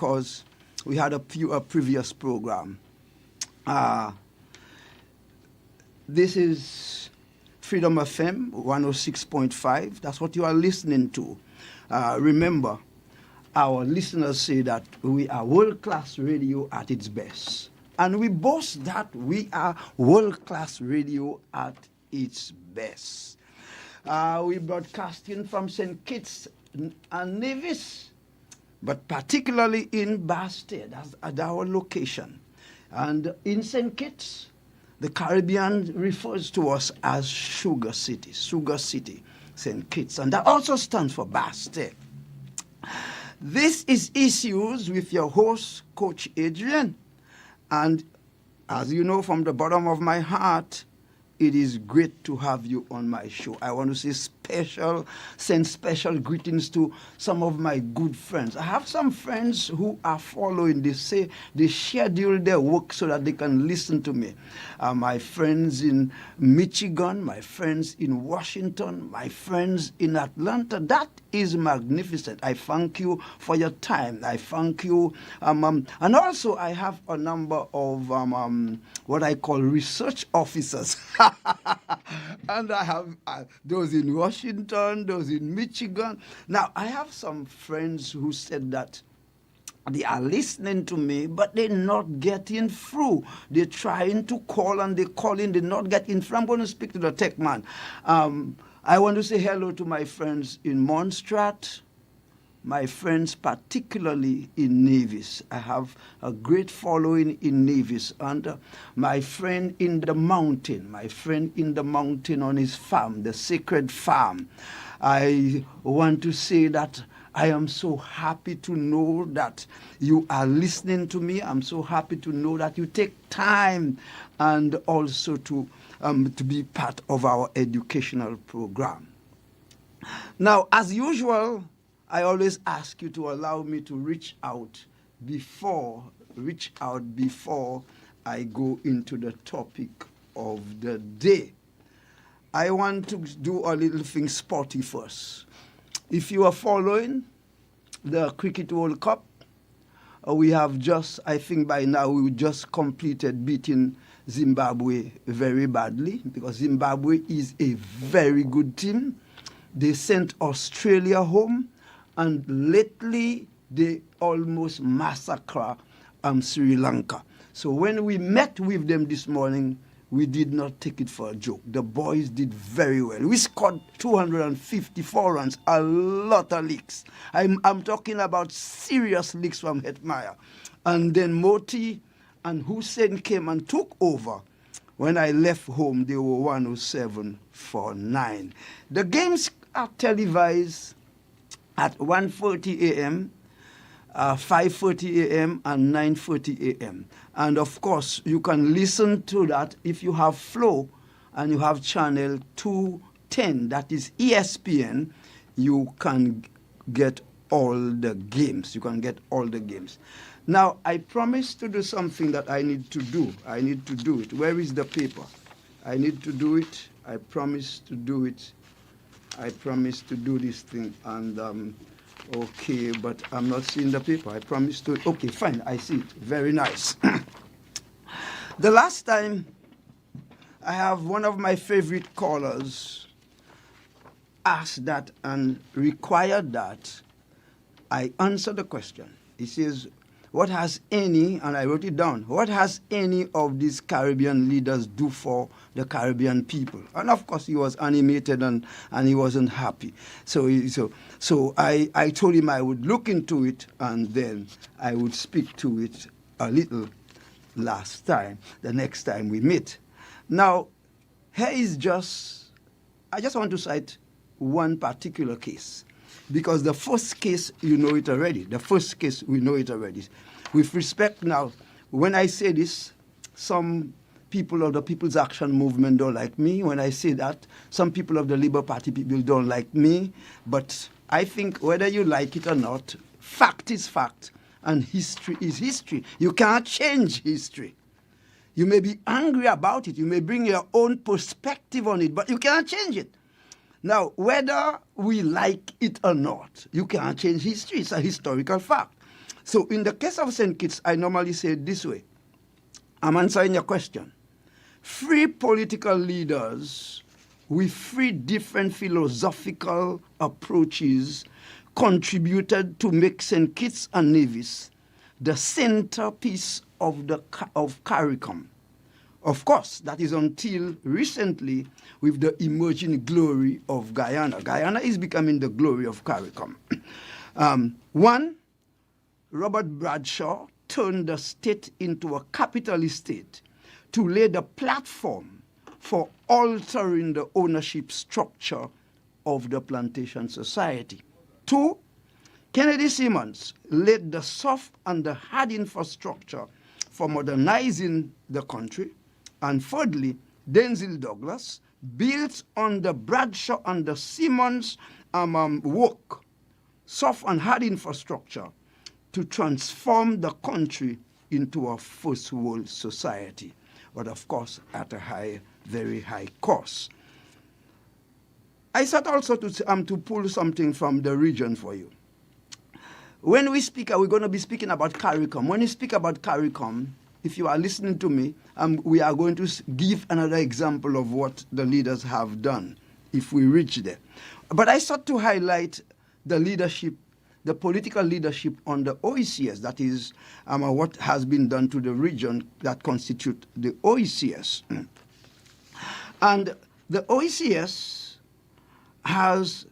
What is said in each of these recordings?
because we had a previous program. This is Freedom FM 106.5. That's what you are listening to. Remember, our listeners say that we are world-class radio at its best. And we boast that we are world-class radio at its best. We broadcasting from St. Kitts and Nevis, but particularly in Bastard, that's at our location. And in St. Kitts, the Caribbean refers to us as Sugar City, St. Kitts, and that also stands for Bastard. This is Issues with your host, Coach Adrian. And as you know from the bottom of my heart, it is great to have you on my show. I want to send special greetings to some of my good friends. I have some friends who are following this. Say they schedule their work so that they can listen to me. My friends in Michigan, my friends in Washington, my friends in Atlanta. That is magnificent. I thank you for your time. I thank you. And also I have a number of what I call research officers. And I have those in Washington, those in Michigan. Now, I have some friends who said that they are listening to me, but they're not getting through. They're trying to call and they're calling, they're not getting through. I'm going to speak to the tech man. I want to say hello to my friends in Montserrat, my friends particularly in Nevis. I have a great following in Nevis. And my friend in the mountain on his farm, the Sacred Farm. I want to say that I am so happy to know that you are listening to me. I'm so happy to know that you take time and also to be part of our educational program. Now, as usual, I always ask you to allow me to reach out before I go into the topic of the day. I want to do a little thing sporty first. If you are following the Cricket World Cup, we have just, I think by now, we just completed beating Zimbabwe very badly, because Zimbabwe is a very good team. They sent Australia home, and lately they almost massacred Sri Lanka. So when we met with them this morning, we did not take it for a joke. The boys did very well. We scored 254 runs, a lot of licks. I'm talking about serious licks from Hetmyer. And then Moti and Hussein came and took over. When I left home, they were 107 for 9. The games are televised at 1:30 a.m., 5:30 a.m., and 9:30 a.m. And of course, you can listen to that if you have Flow and you have channel 210, that is ESPN, you can get all the games. Now, I promised to do something that I need to do. I need to do it. Where is the paper? I need to do it. I promise to do it. I promise to do this thing. And, okay, but I'm not seeing the paper. I promise to. Okay, fine. I see it. Very nice. The last time, I have one of my favorite callers asked that and required that I answer the question. He says, what has any, and I wrote it down, what has any of these Caribbean leaders do for the Caribbean people? And of course, he was animated and he wasn't happy. So I told him I would look into it and then I would speak to it a little the next time we meet. Now, here is I just want to cite one particular case. Because the first case, you know it already. We know it already. With respect now, when I say this, some people of the People's Action Movement don't like me. When I say that, some people of the Labour Party people don't like me. But I think whether you like it or not, fact is fact, and history is history. You can't change history. You may be angry about it. You may bring your own perspective on it, but you cannot change it. Now, whether we like it or not, you can't change history. It's a historical fact. So in the case of St. Kitts, I normally say it this way. I'm answering your question. 3 political leaders with 3 different philosophical approaches contributed to make St. Kitts and Nevis the centerpiece of CARICOM. Of course, that is until recently with the emerging glory of Guyana. Guyana is becoming the glory of CARICOM. One, Robert Bradshaw turned the state into a capitalist state to lay the platform for altering the ownership structure of the plantation society. 2, Kennedy Simmons laid the soft and the hard infrastructure for modernizing the country. And thirdly, Denzil Douglas built on the Bradshaw and the Simmons work, soft and hard infrastructure, to transform the country into a first world society, but of course at a very high cost. I thought also to pull something from the region for you. When we speak, we're going to be speaking about CARICOM. When we speak about CARICOM, if you are listening to me, we are going to give another example of what the leaders have done if we reach there. But I sought to highlight the leadership, the political leadership on the OECS, that is what has been done to the region that constitute the OECS. And the OECS has,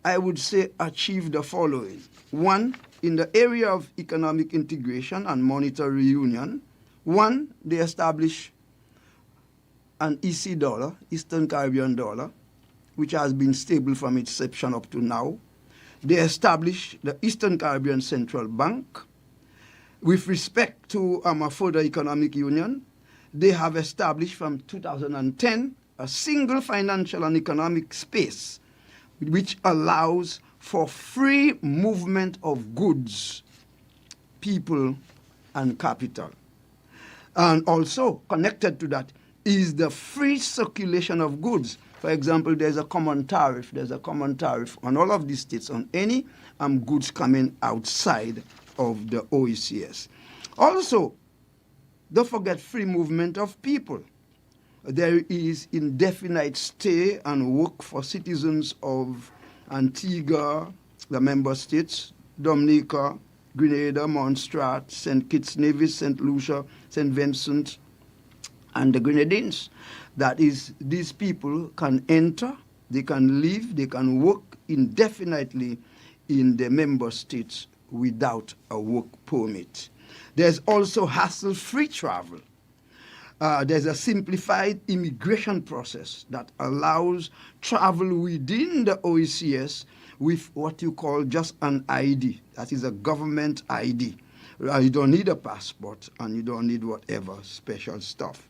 I would say, achieved the following. 1, in the area of economic integration and monetary union, 1, they established an EC dollar, Eastern Caribbean dollar, which has been stable from its inception up to now. They established the Eastern Caribbean Central Bank. With respect to a further economic union, they have established from 2010 a single financial and economic space which allows for free movement of goods, people, and capital. And also connected to that is the free circulation of goods. For example, there's a common tariff. There's a common tariff on all of these states on any goods coming outside of the OECS. Also, don't forget free movement of people. There is indefinite stay and work for citizens of Antigua, the member states, Dominica, Grenada, Montserrat, St. Kitts, Nevis, St. Lucia, St. Vincent, and the Grenadines. That is, these people can enter, they can live, they can work indefinitely in the member states without a work permit. There's also hassle-free travel. There's a simplified immigration process that allows travel within the OECS with what you call just an ID. That is a government ID. You don't need a passport and you don't need whatever special stuff.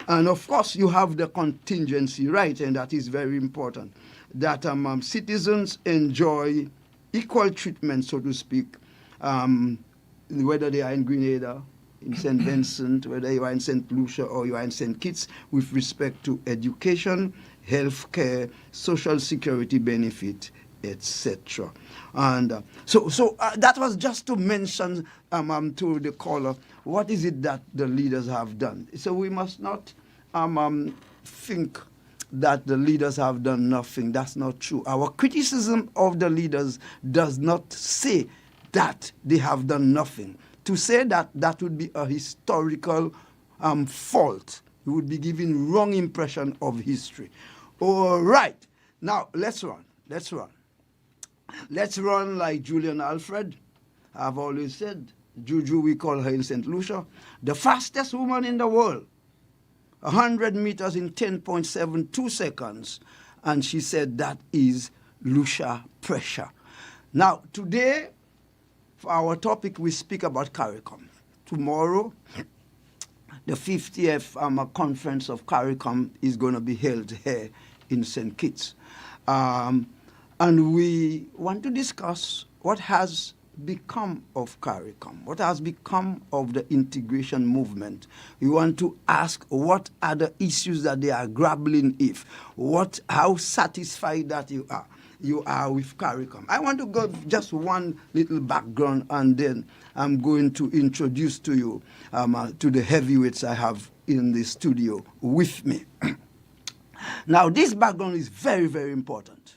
And of course, you have the contingency right, and that is very important, that citizens enjoy equal treatment, so to speak, whether they are in Grenada, in St. Vincent, whether you are in St. Lucia or you are in St. Kitts, with respect to education, health care, social security benefit, etc. And so that was just to mention to the caller, what is it that the leaders have done? So we must not think that the leaders have done nothing. That's not true. Our criticism of the leaders does not say that they have done nothing. To say that, that would be a historical fault. We would be giving wrong impression of history. All right. Now, let's run. Let's run. Let's run like Julian Alfred. I've always said, Juju, we call her in St. Lucia, the fastest woman in the world. 100 meters in 10.72 seconds. And she said that is Lucia Pressure. Now, today, for our topic, we speak about CARICOM. Tomorrow, the 50th conference of CARICOM is going to be held here in St. Kitts. And we want to discuss what has become of CARICOM, what has become of the integration movement. We want to ask what are the issues that they are grappling with, how satisfied that you are. you are with CARICOM. I want to give just one little background, and then I'm going to introduce to you to the heavyweights I have in the studio with me. Now, this background is very, very important.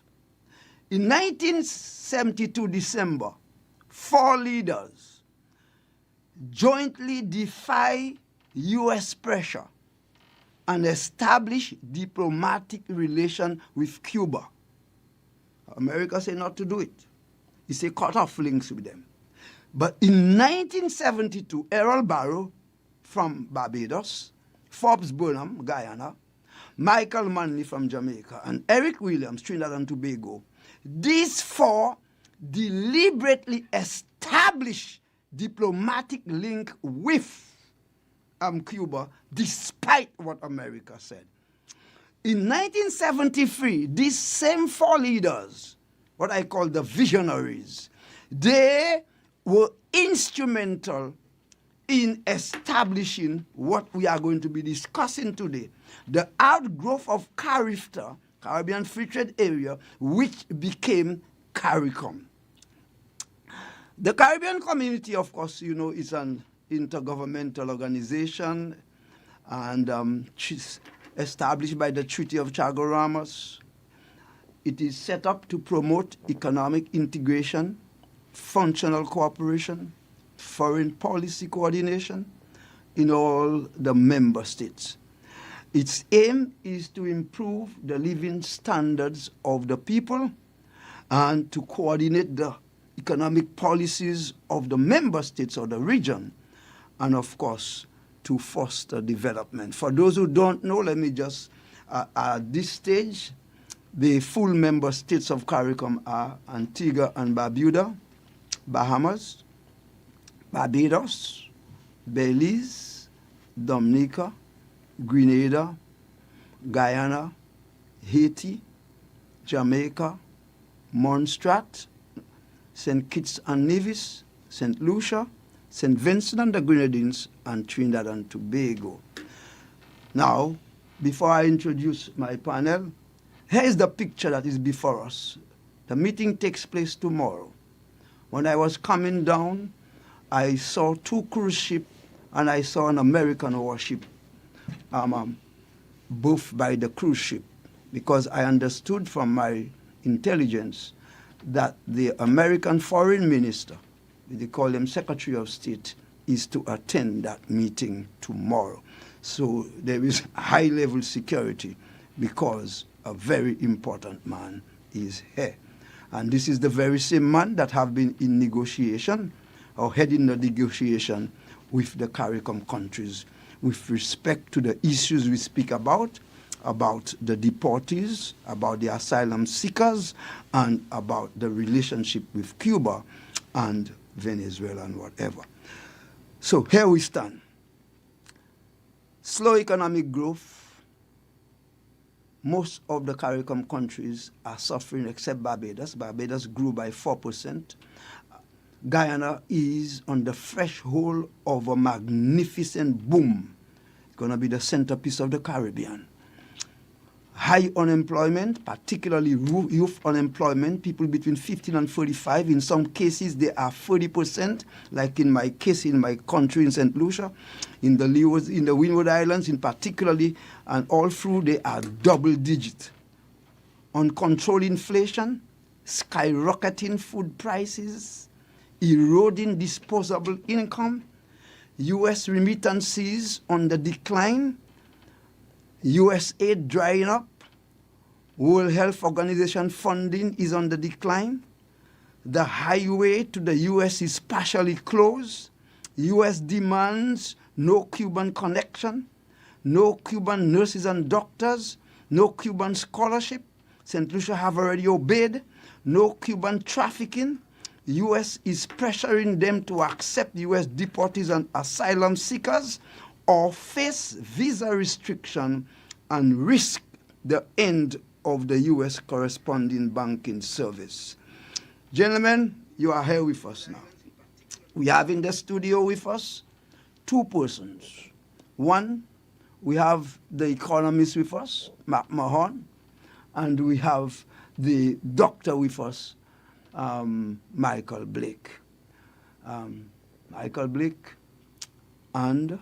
In 1972 December, 4 leaders jointly defy U.S. pressure and establish diplomatic relation with Cuba. America said not to do it. He said cut off links with them. But in 1972, Errol Barrow from Barbados, Forbes Burnham, Guyana, Michael Manley from Jamaica, and Eric Williams, Trinidad and Tobago, these 4 deliberately established diplomatic link with Cuba, despite what America said. In 1973, these same 4 leaders, what I call the visionaries, they were instrumental in establishing what we are going to be discussing today, the outgrowth of CARIFTA, Caribbean Free Trade Area, which became CARICOM. The Caribbean community, of course, you know, is an intergovernmental organization and established by the Treaty of Chaguaramas. It is set up to promote economic integration, functional cooperation, foreign policy coordination in all the member states. Its aim is to improve the living standards of the people and to coordinate the economic policies of the member states or the region, and of course, to foster development. For those who don't know, let me just, at this stage, the full member states of CARICOM are Antigua and Barbuda, Bahamas, Barbados, Belize, Dominica, Grenada, Guyana, Haiti, Jamaica, Montserrat, St. Kitts and Nevis, St. Lucia, St. Vincent and the Grenadines, and Trinidad and Tobago. Now, before I introduce my panel, here's the picture that is before us. The meeting takes place tomorrow. When I was coming down, I saw 2 cruise ships and I saw an American warship, both by the cruise ship, because I understood from my intelligence that the American foreign minister, they call him Secretary of State, is to attend that meeting tomorrow. So there is high-level security because a very important man is here. And this is the very same man that have been in negotiation or heading the negotiation with the CARICOM countries with respect to the issues we speak about the deportees, about the asylum seekers, and about the relationship with Cuba and Venezuela and whatever. So here we stand. Slow economic growth. Most of the CARICOM countries are suffering except Barbados. Barbados grew by 4%. Guyana is on the threshold of a magnificent boom. It's going to be the centerpiece of the Caribbean. High unemployment, particularly youth unemployment, people between 15 and 45. In some cases, they are 40%, like in my case, in my country in St. Lucia. In the Windward Islands, in particularly, and all through, they are double-digit. Uncontrolled inflation, skyrocketing food prices, eroding disposable income, U.S. remittances on the decline, U.S. aid drying up, World Health Organization funding is on the decline, the highway to the U.S. is partially closed, U.S. demands no Cuban connection, no Cuban nurses and doctors, no Cuban scholarship, St. Lucia have already obeyed, no Cuban trafficking, U.S. is pressuring them to accept U.S. deportees and asylum seekers or face visa restriction and risk the end of the U.S. corresponding banking service. Gentlemen, you are here with us now. We have in the studio with us 2 persons. One, we have the economist with us, Mark Mahon, and we have the doctor with us, Michael Blake. Michael Blake and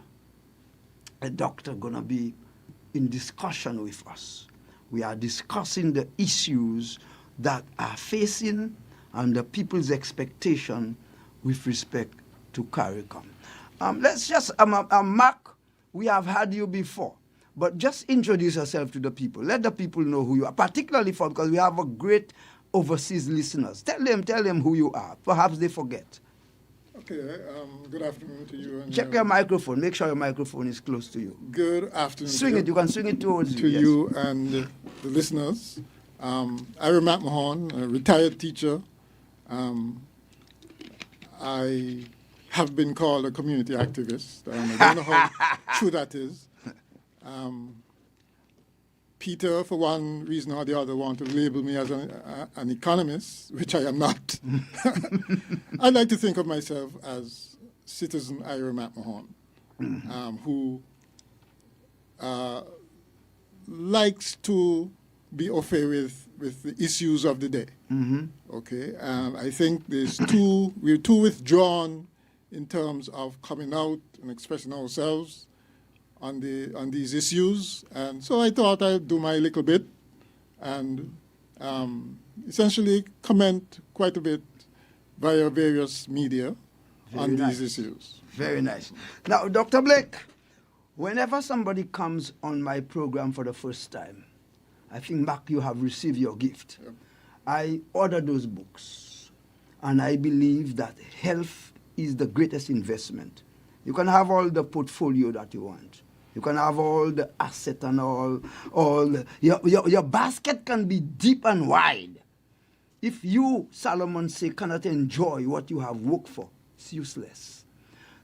a doctor gonna be in discussion with us. We are discussing the issues that are facing and the people's expectation with respect to CARICOM. Let's just, Mark, we have had you before, but just introduce yourself to the people. Let the people know who you are, particularly because we have a great overseas listeners. Tell them who you are. Perhaps they forget. Okay, good afternoon to you. And check your microphone. Make sure your microphone is close to you. Good afternoon. Swing it. You can swing it towards you. To you and the listeners. Ira McMahon, a retired teacher. I have been called a community activist. I don't know how true that is. Peter, for one reason or the other, want to label me as an economist, which I am not. I like to think of myself as citizen Ira McMahon, who likes to be au fait with the issues of the day. Okay, I think we're too withdrawn in terms of coming out and expressing ourselves on these issues, and so I thought I'd do my little bit and essentially comment quite a bit via various media on these issues. Very nice. Now, Dr. Blake, whenever somebody comes on my program for the first time, I think, Mark, you have received your gift. Yep. I order those books, and I believe that health is the greatest investment. You can have all the portfolio that you want. You can have all the asset and your basket can be deep and wide. If you, Solomon say, cannot enjoy what you have worked for, it's useless.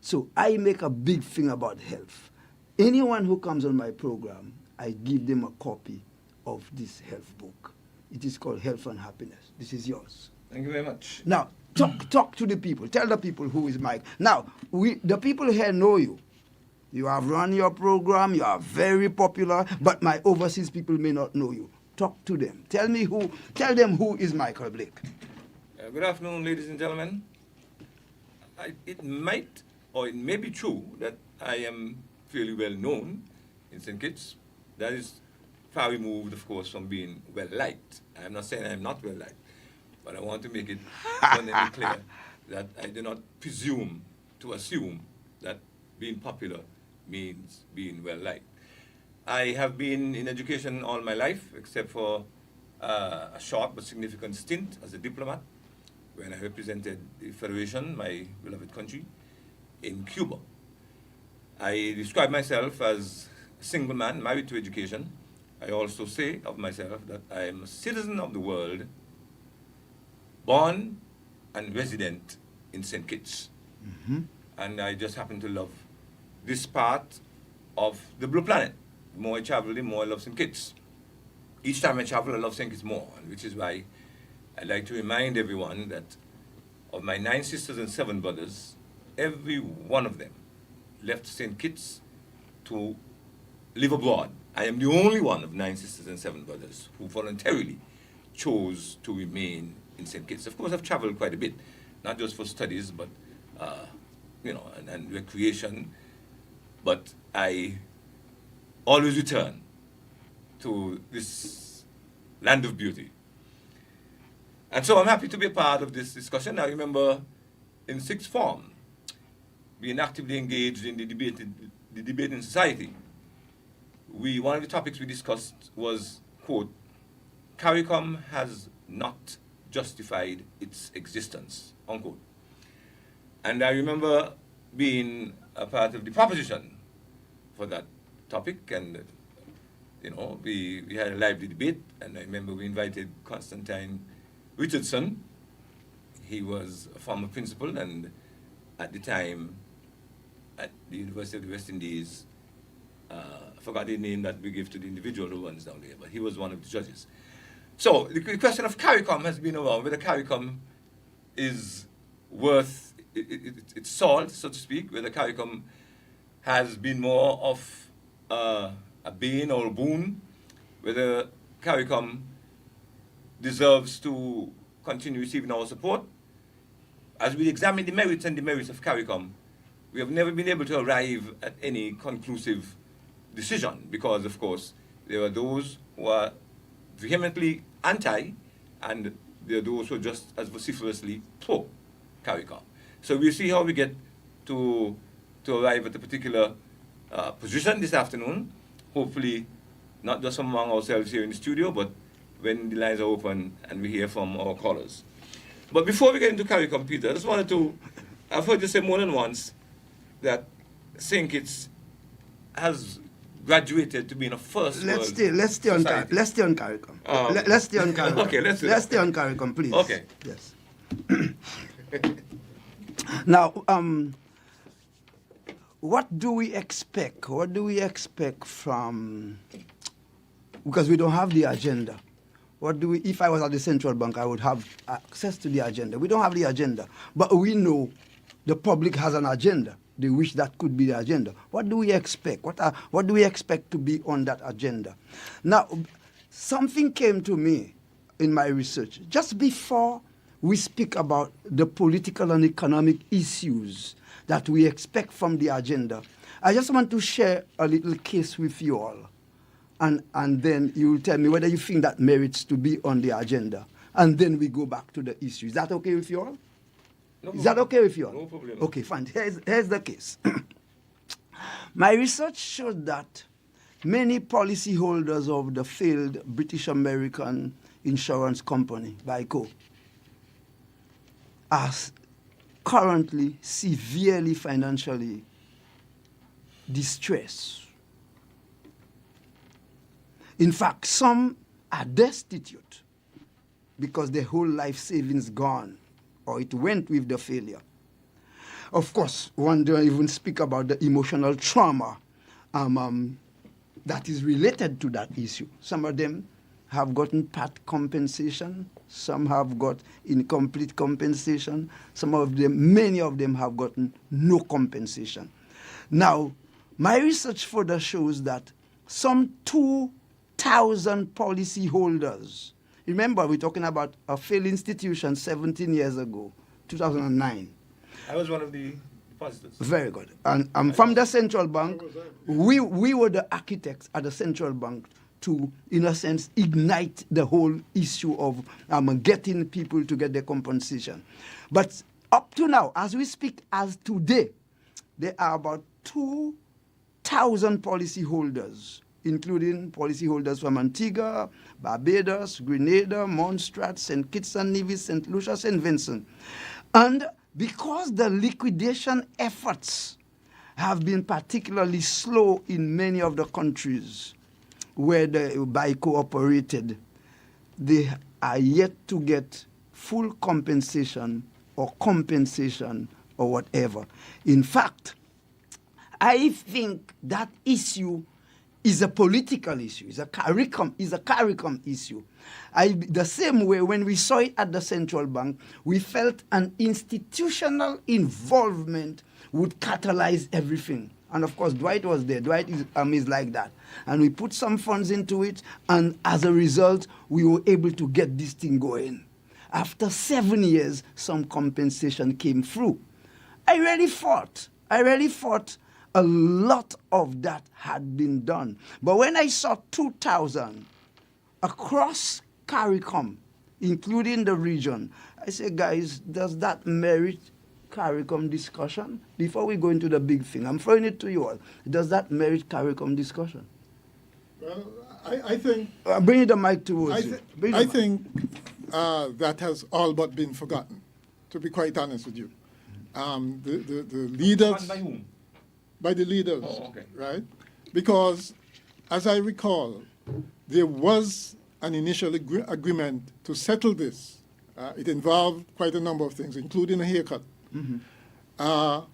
So I make a big thing about health. Anyone who comes on my program, I give them a copy of this health book. It is called Health and Happiness. This is yours. Thank you very much. Now, talk to the people. Tell the people who is Mike. Now, the people here know you. You have run your program. You are very popular. But my overseas people may not know you. Talk to them. Tell them who is Michael Blake. Good afternoon, ladies and gentlemen. It might, or it may be true that I am fairly well known in St. Kitts. That is far removed, of course, from being well liked. I'm not saying I'm not well liked, but I want to make it abundantly clear that I do not presume to assume that being popular means being well liked. I have been in education all my life, except for a short but significant stint as a diplomat when I represented the Federation, my beloved country, in Cuba. I describe myself as a single man married to education. I also say of myself that I am a citizen of the world, born and resident in St. Kitts. And I just happen to love this part of the blue planet. The more I travel, the more I love St. Kitts. Each time I travel, I love St. Kitts more, which is why I'd like to remind everyone that of my 9 sisters and 7 brothers, every one of them left St. Kitts to live abroad. I am the only one of 9 sisters and 7 brothers who voluntarily chose to remain in St. Kitts. Of course, I've traveled quite a bit, not just for studies, but and recreation. But I always return to this land of beauty. And so I'm happy to be a part of this discussion. I remember in 6th form, being actively engaged in the debating society. One of the topics we discussed was, quote, CARICOM has not justified its existence, unquote. And I remember being a part of the proposition for that topic, and we had a lively debate, and I remember we invited Constantine Richardson. He was a former principal, and at the time at the University of the West Indies, I forgot the name that we give to the individual who runs down there, but he was one of the judges. So the question of CARICOM has been around, whether CARICOM is worth its salt, so to speak, whether CARICOM has been more of a bane or a boon, whether CARICOM deserves to continue receiving our support. As we examine the merits and demerits of CARICOM, we have never been able to arrive at any conclusive decision because, of course, there are those who are vehemently anti and there are those who are just as vociferously pro CARICOM. So we'll see how we get to arrive at a particular position this afternoon, hopefully not just among ourselves here in the studio, but when the lines are open and we hear from our callers. But before we get into CARICOM, Peter, I just wanted to, I've heard you say more than once that St. Kitts has graduated to being a first Let's world stay on society. let's stay on CARICOM. Let's stay on CARICOM. Okay, let's do Let's that. stay on CARICOM, please. Okay. Yes. Now, what do we expect? What do we expect from? Because we don't have the agenda. What do we? If I was at the central bank, I would have access to the agenda. We don't have the agenda, but we know the public has an agenda. They wish that could be the agenda. What do we expect? What do we expect to be on that agenda? Now, something came to me in my research just before we speak about the political and economic issues that we expect from the agenda. I just want to share a little case with you all. And then you will tell me whether you think that merits to be on the agenda. And then we go back to the issue. Is that okay with you all? No Is that okay with you all? No problem. Okay, fine. Here's the case. My research showed that many policyholders of the failed British American insurance company, BICO, are currently severely financially distressed. In fact, some are destitute because their whole life savings gone or it went with the failure. Of course, one don't even speak about the emotional trauma that is related to that issue. Some of them have gotten part compensation, some have got incomplete compensation, many of them have gotten no compensation. Now, my research further shows that some 2,000 policyholders, remember we're talking about a failed institution 17 years ago, 2009. I was one of the depositors. Very good. And from the central bank, we were the architects at the central bank to, in a sense, ignite the whole issue of getting people to get their compensation. But up to now, as we speak, as today, there are about 2,000 policyholders, including policyholders from Antigua, Barbados, Grenada, Montserrat, St. Kitts and Nevis, St. Lucia, St. Vincent. And because the liquidation efforts have been particularly slow in many of the countries where the BICO operated, they are yet to get full compensation or whatever. In fact, I think that issue is a political issue, is a CARICOM issue. The same way when we saw it at the central bank, we felt an institutional involvement would catalyze everything. And of course, Dwight was there. Dwight is like that. And we put some funds into it, and as a result, we were able to get this thing going. After 7 years, some compensation came through. I really thought a lot of that had been done. But when I saw 2,000 across CARICOM, including the region, I said, guys, does that merit CARICOM discussion? Before we go into the big thing, I'm throwing it to you all. Does that merit CARICOM discussion? Well, I think... bring the mic towards you. I think that has all but been forgotten, to be quite honest with you. The leaders... By whom? By the leaders, Oh, okay. right? Because, as I recall, there was an initial agreement to settle this. It involved quite a number of things, including a haircut. Mm-hmm.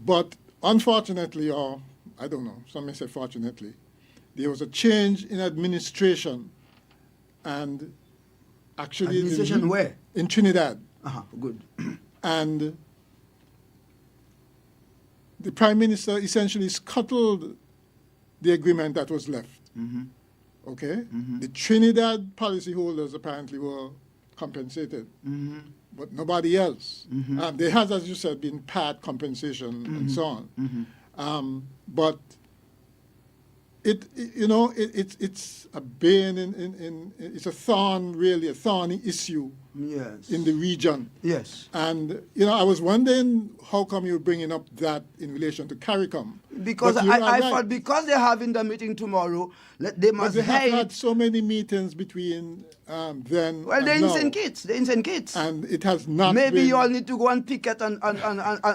But unfortunately, or I don't know, some may say fortunately, there was a change in administration, and actually... Administration where? In Trinidad. Good. And the Prime Minister essentially scuttled the agreement that was left. Mm-hmm. Okay? The Trinidad policyholders apparently were compensated, but nobody else. There has, as you said, been part compensation and so on. But it's a bane it's a thorn, really, a thorny issue in the region. Yes. And, I was wondering how come you're bringing up that in relation to CARICOM. Because But you are I right. thought because they're having the meeting tomorrow, they But must they have hate. had so many meetings between then Well, and they're in now, St. Kitts. They're in St. Kitts. and it has not Maybe been... you all need to go and picket and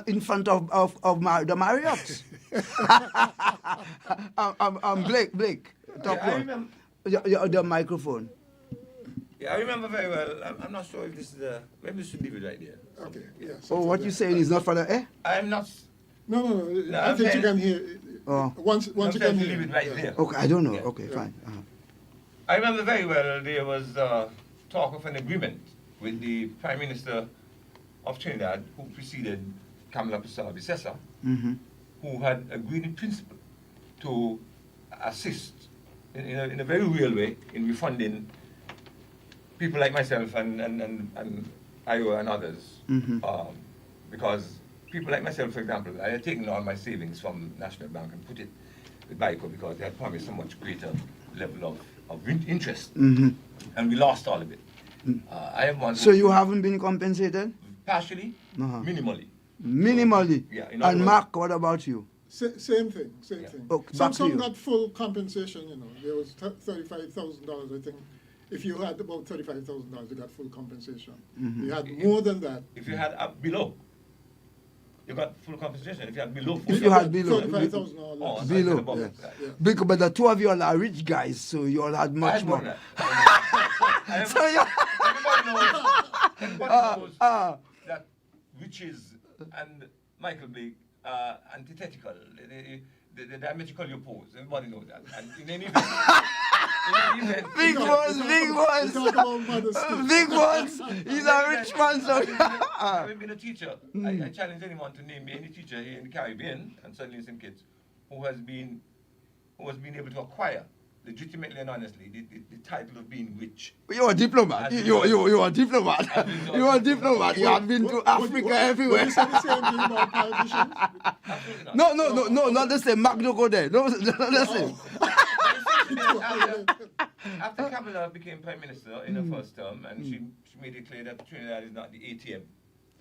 in front of the Marriotts. Blake, talk I on. remember. The microphone. Yeah, I remember very well. I'm not sure if this is maybe we should leave it right there. Okay, yes. Oh, what you saying is not for the air? I'm not. No, I I'm think you saying- can hear... Oh. Once I'm you trying can to hear... leave it right yeah. there. Okay, I don't know. Yeah. Okay, fine. I remember very well there was talk of an agreement with the Prime Minister of Trinidad, who preceded Kamala Bissau-Bissessa, who had agreed in principle to assist in a very real way in refunding people like myself and Iowa and others. Because people like myself, for example, I had taken all my savings from National Bank and put it with BICO because they had promised a much greater level of interest. And we lost all of it. I am one So who- you haven't been compensated? partially, Uh-huh. minimally. Minimally. Yeah, in other And words- Mark, what about you? Same thing. Yeah. Okay, back to Some you. got full compensation, There was $35,000, I think. If you had about $35,000, you got full compensation. You had more than that. If you had up below, you got full compensation. If you had below, If you had below. 35,000 or Oh, less. I said Below, above. yeah. Yeah. Because, but the two of you all are rich guys, so you all had I much had more. more than that. So you, Everybody knows that riches and Michael Blake are antithetical. They're diametrically opposed. Everybody knows that. And in any event, big ones, big ones, Talk about modesty. big ones. He's a rich man, so. Having been a teacher, I challenge anyone to name me any teacher here in the Caribbean and certainly in St. Kitts who has been able to acquire legitimately and honestly the title of being rich. You're a diplomat. You are a diplomat. You are a diplomat. You have been to Africa everywhere. Would you say the same thing about politicians? Absolutely not. No, not the same. Mark, don't go there. No, not the same. After Kamala became Prime Minister in her first term, and she made it clear that Trinidad is not the ATM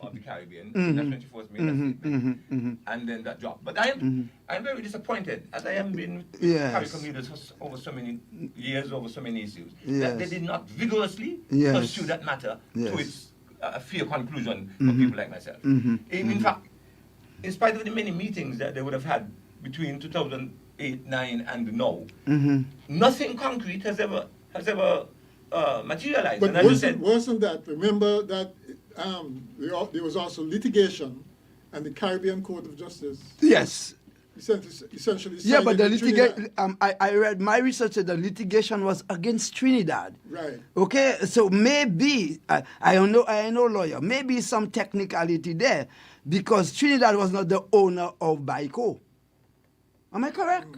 of the Caribbean, that's when she first made that statement, and then that dropped. But I'm very disappointed, as I am been with Yes. CARICOM leaders over so many years, over so many issues, Yes. that they did not vigorously Yes. pursue that matter Yes. to its fair conclusion for people like myself. In fact, in spite of the many meetings that they would have had between 2008, 9, and now, nothing concrete has ever materialized. But And as you said, wasn't that? Remember that there was also litigation, and the Caribbean Court of Justice Yes. essentially Yeah, but the sided with litigation. Trinidad. I read my research said the litigation was against Trinidad. Right. Okay, so maybe I don't know. I am no lawyer. Maybe some technicality there, because Trinidad was not the owner of BICO. Am I correct?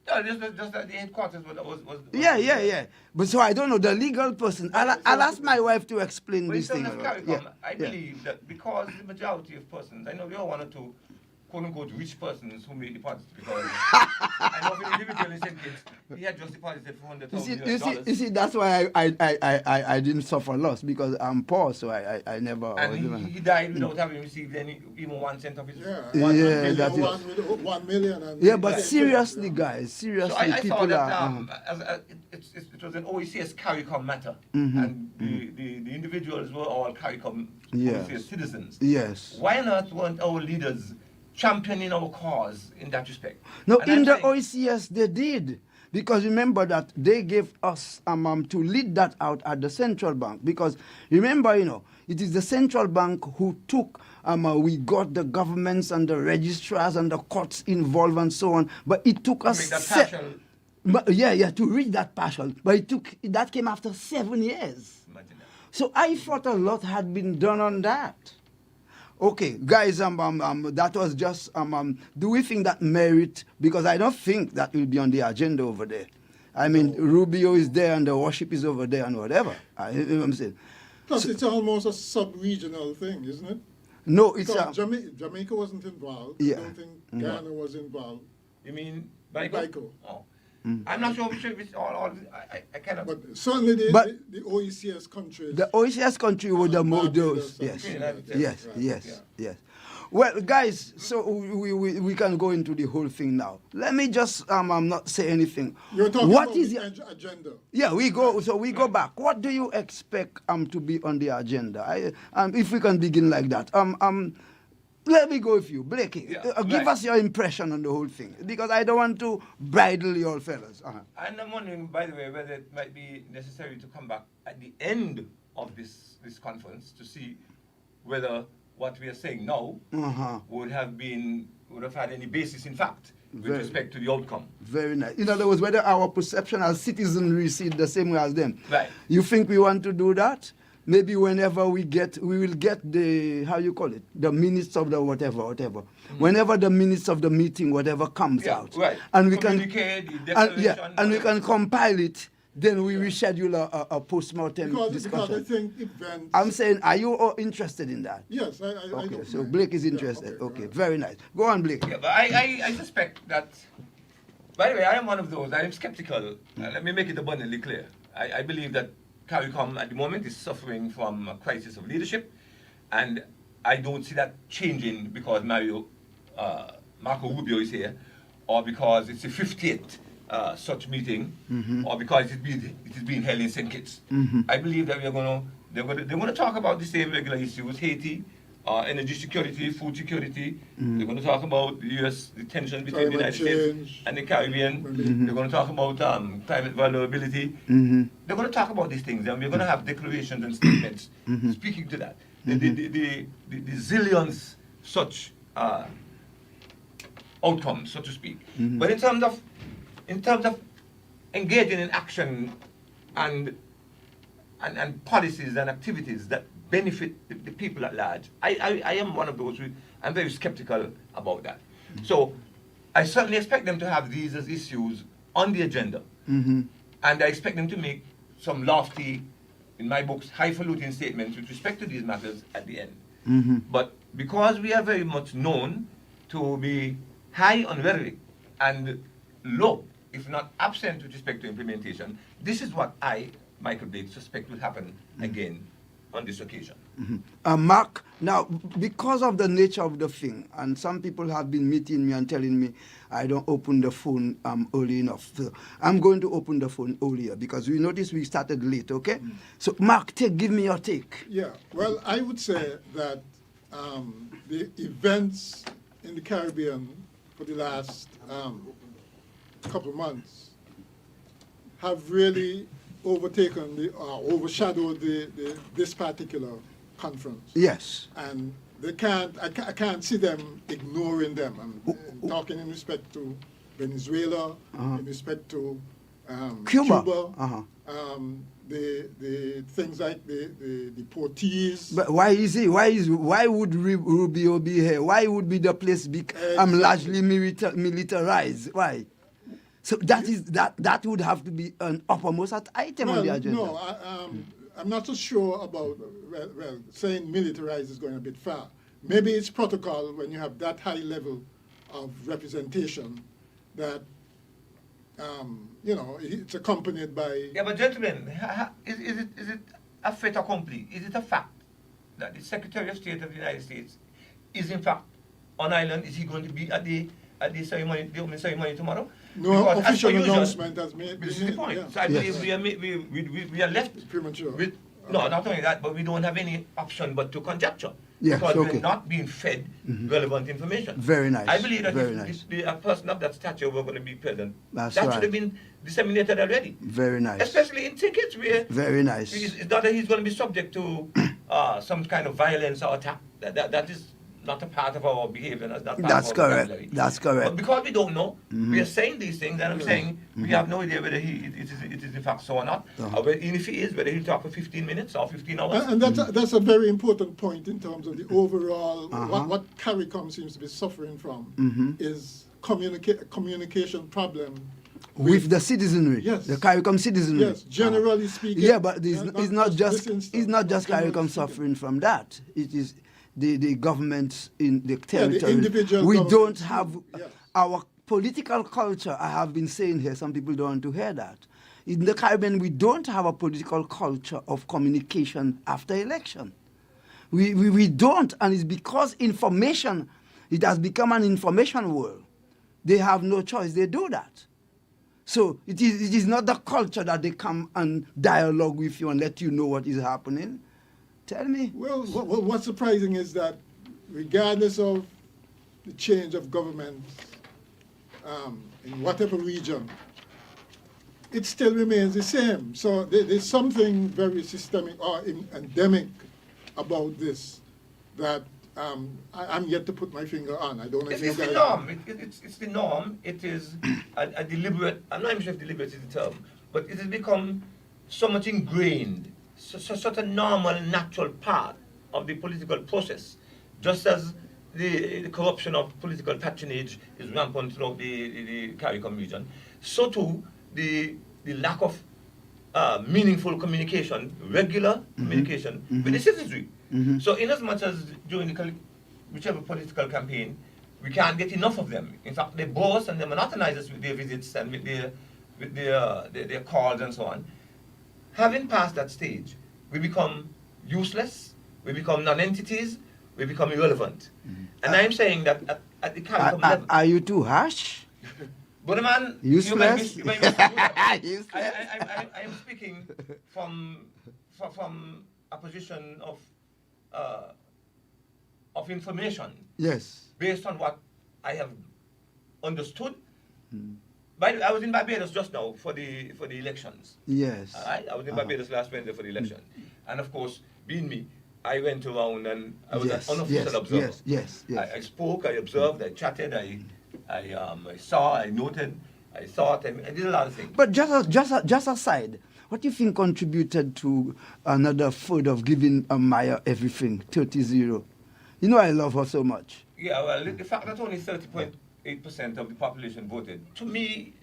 no, just that the headquarters was Yeah. But so I don't know the legal person. I'll ask my wife to explain But in this thing. terms of about it. CARICOM, Yeah, I yeah. believe that because the majority of persons, I know there are one or two quote-unquote rich persons who made deposits, because I know for the individual in St. Kitts, he had just deposited $400,000. You see, that's why I didn't suffer loss, because I'm poor, so I never. And he died without having received even 1 cent of his. Yeah, Yeah, that's it. 1 million. And Yeah, but seriously, guys, So seriously, I people thought that are. it was an OECS CARICOM matter, and the individuals were all CARICOM Yes. OECS citizens. Yes. Why not weren't our leaders championing our cause in that respect? No, And in I'm the saying- OECS they did. Because remember that they gave us to lead that out at the central bank. Because remember, it is the central bank who took, we got the governments and the registrars and the courts involved and so on. But it took us. make that partial. To reach that partial. But that came after 7 years. Imagine that. So I thought a lot had been done on that. Okay, guys, that was just, do we think that merit, because I don't think that will be on the agenda over there. I mean, Rubio is there and the worship is over there and whatever. You know what I'm saying? Plus, it's almost a sub-regional thing, isn't it? No, it's Because Jamaica wasn't involved. Yeah. I don't think Ghana was involved. You mean Baiko. Oh. I'm not sure which it's all I cannot. But certainly the OECS countries. The OECS country with the Barbados those. and Yes, Trinidad, yes, right. yes. Well, guys, so we can go into the whole thing now. Let me just I'm not say anything. You're talking What about is the your agenda. Yeah, we go. So we go back. What do you expect to be on the agenda? If we can begin like that. Let me go with you, Blakey. Yeah, give right. us your impression on the whole thing, because I don't want to bridle you all fellas. And I'm wondering, by the way, whether it might be necessary to come back at the end of this conference to see whether what we are saying now would have had any basis in fact with respect to the outcome. Very nice. In other words, whether our perception as citizenry see it the same way as them. Right. You think we want to do that? Maybe whenever we will get the, how you call it, the minutes of the whatever. Whenever the minutes of the meeting, whatever comes out. Right. And we Communicate, the and, declaration, and we can compile it, then we will schedule a post-mortem Because I discussion. think events. I'm saying, are you all interested in that? Yes, I Okay, don't so mind. Blake is Yeah, interested. Okay, right. very nice. Go on, Blake. Yeah, but I suspect that, by the way, I am one of those, I am skeptical. Let me make it abundantly clear. I believe that CARICOM at the moment is suffering from a crisis of leadership, and I don't see that changing because Marco Rubio is here, or because it's the 50th such meeting, or because it is being held in St. Kitts. I believe that they're going to talk about the same regular issues: Haiti, energy security, food security. They're going to talk about the U.S. the tension between the United States and the Caribbean. They're going to talk about climate vulnerability. They're going to talk about these things, and we're going to have declarations and statements speaking to that. The zillions such outcomes, so to speak. But in terms of engaging in action and policies and activities that benefit the people at large, I am one of those who I'm very skeptical about that. So I certainly expect them to have these as issues on the agenda, and I expect them to make some lofty, in my books, highfalutin statements with respect to these matters at the end. But because we are very much known to be high on rhetoric and low, if not absent with respect to implementation, this is what I, Michael Blake, suspect will happen again on this occasion. Mark, now, because of the nature of the thing, and some people have been meeting me and telling me I don't open the phone early enough. So I'm going to open the phone earlier because we noticed we started late, okay? So, Mark, give me your take. Yeah, well, I would say that the events in the Caribbean for the last couple of months have really overshadowed this particular conference. Yes. And I can't see them ignoring them. I'm talking in respect to Venezuela, in respect to Cuba. The things like the deportees. But why would Rubio be here? Why would be the place be largely militarized? Why? So that would have to be an uppermost item on the agenda. No, I'm not so sure about saying militarized is going a bit far. Maybe it's protocol when you have that high level of representation that it's accompanied by. Yeah, but gentlemen, is it a fait accompli? Is it a fact that the Secretary of State of the United States is in fact on island? Is he going to be at the ceremony, the opening ceremony tomorrow? No Because official as per usual, announcement has made. This is the point. Yeah. So I believe we are left Premature. with no, not only that, but we don't have any option but to conjecture. Yes, because okay. we're not being fed relevant information. Very nice. I believe that Very if nice. a person of that stature were going to be present, That's that right. should have been disseminated already. Very nice. Especially in tickets where Very nice. it's not that he's going to be subject to some kind of violence or attack. That is not a part of our behavior. That's not part That's of our correct. vocabulary. That's correct. But because we don't know, we are saying these things, and I'm saying we have no idea whether it is in fact so or not. Or even if he is, whether he'll talk for 15 minutes or 15 hours. And that's a very important point in terms of the overall, what CARICOM seems to be suffering from is communication problem with the citizenry, Yes. the CARICOM citizenry. Yes, generally speaking. Yeah, but it's not this just instance, generally CARICOM speaking. suffering from that. It is the governments in the the territory. individual We don't governments have too, yes. our political culture. I have been saying here, some people don't want to hear that. In the Caribbean, we don't have a political culture of communication after election. We don't, and it's because information, it has become an information world. They have no choice, they do that. So it is not the culture that they come and dialogue with you and let you know what is happening. Tell me. Well, what's surprising is that regardless of the change of government in whatever region, it still remains the same. So there's something very systemic or endemic about this that I'm yet to put my finger on. I don't know if you It's guys... the norm. It's the norm. It is a deliberate, I'm not even sure if deliberate is the term, but it has become so much ingrained, such a normal, natural part of the political process. Just as the corruption of political patronage is rampant throughout the CARICOM region, so too the lack of meaningful communication, regular communication with the citizenry. So in as much as during whichever political campaign, we can't get enough of them. In fact, they bore us and they monotonize us with their visits and with their calls and so on. Having passed that stage, we become useless, we become non-entities, we become irrelevant. And I'm saying that at the CARICOM level... Are you too harsh? But man, Useless? you might be Useless? I am speaking from a position of information. Yes. Based on what I have understood. By the way, I was in Barbados just now for the elections. Yes. All right? I was in Barbados last Wednesday for the election. And of course, being me, I went around and I was an unofficial observer. Yes. I spoke, I observed, I chatted, I saw, I noted, I thought, I did a lot of things. But just aside, what do you think contributed to another food of giving Maya everything, 30-0? You know I love her so much. Yeah, well, the fact that only 30.8% of the population voted, to me,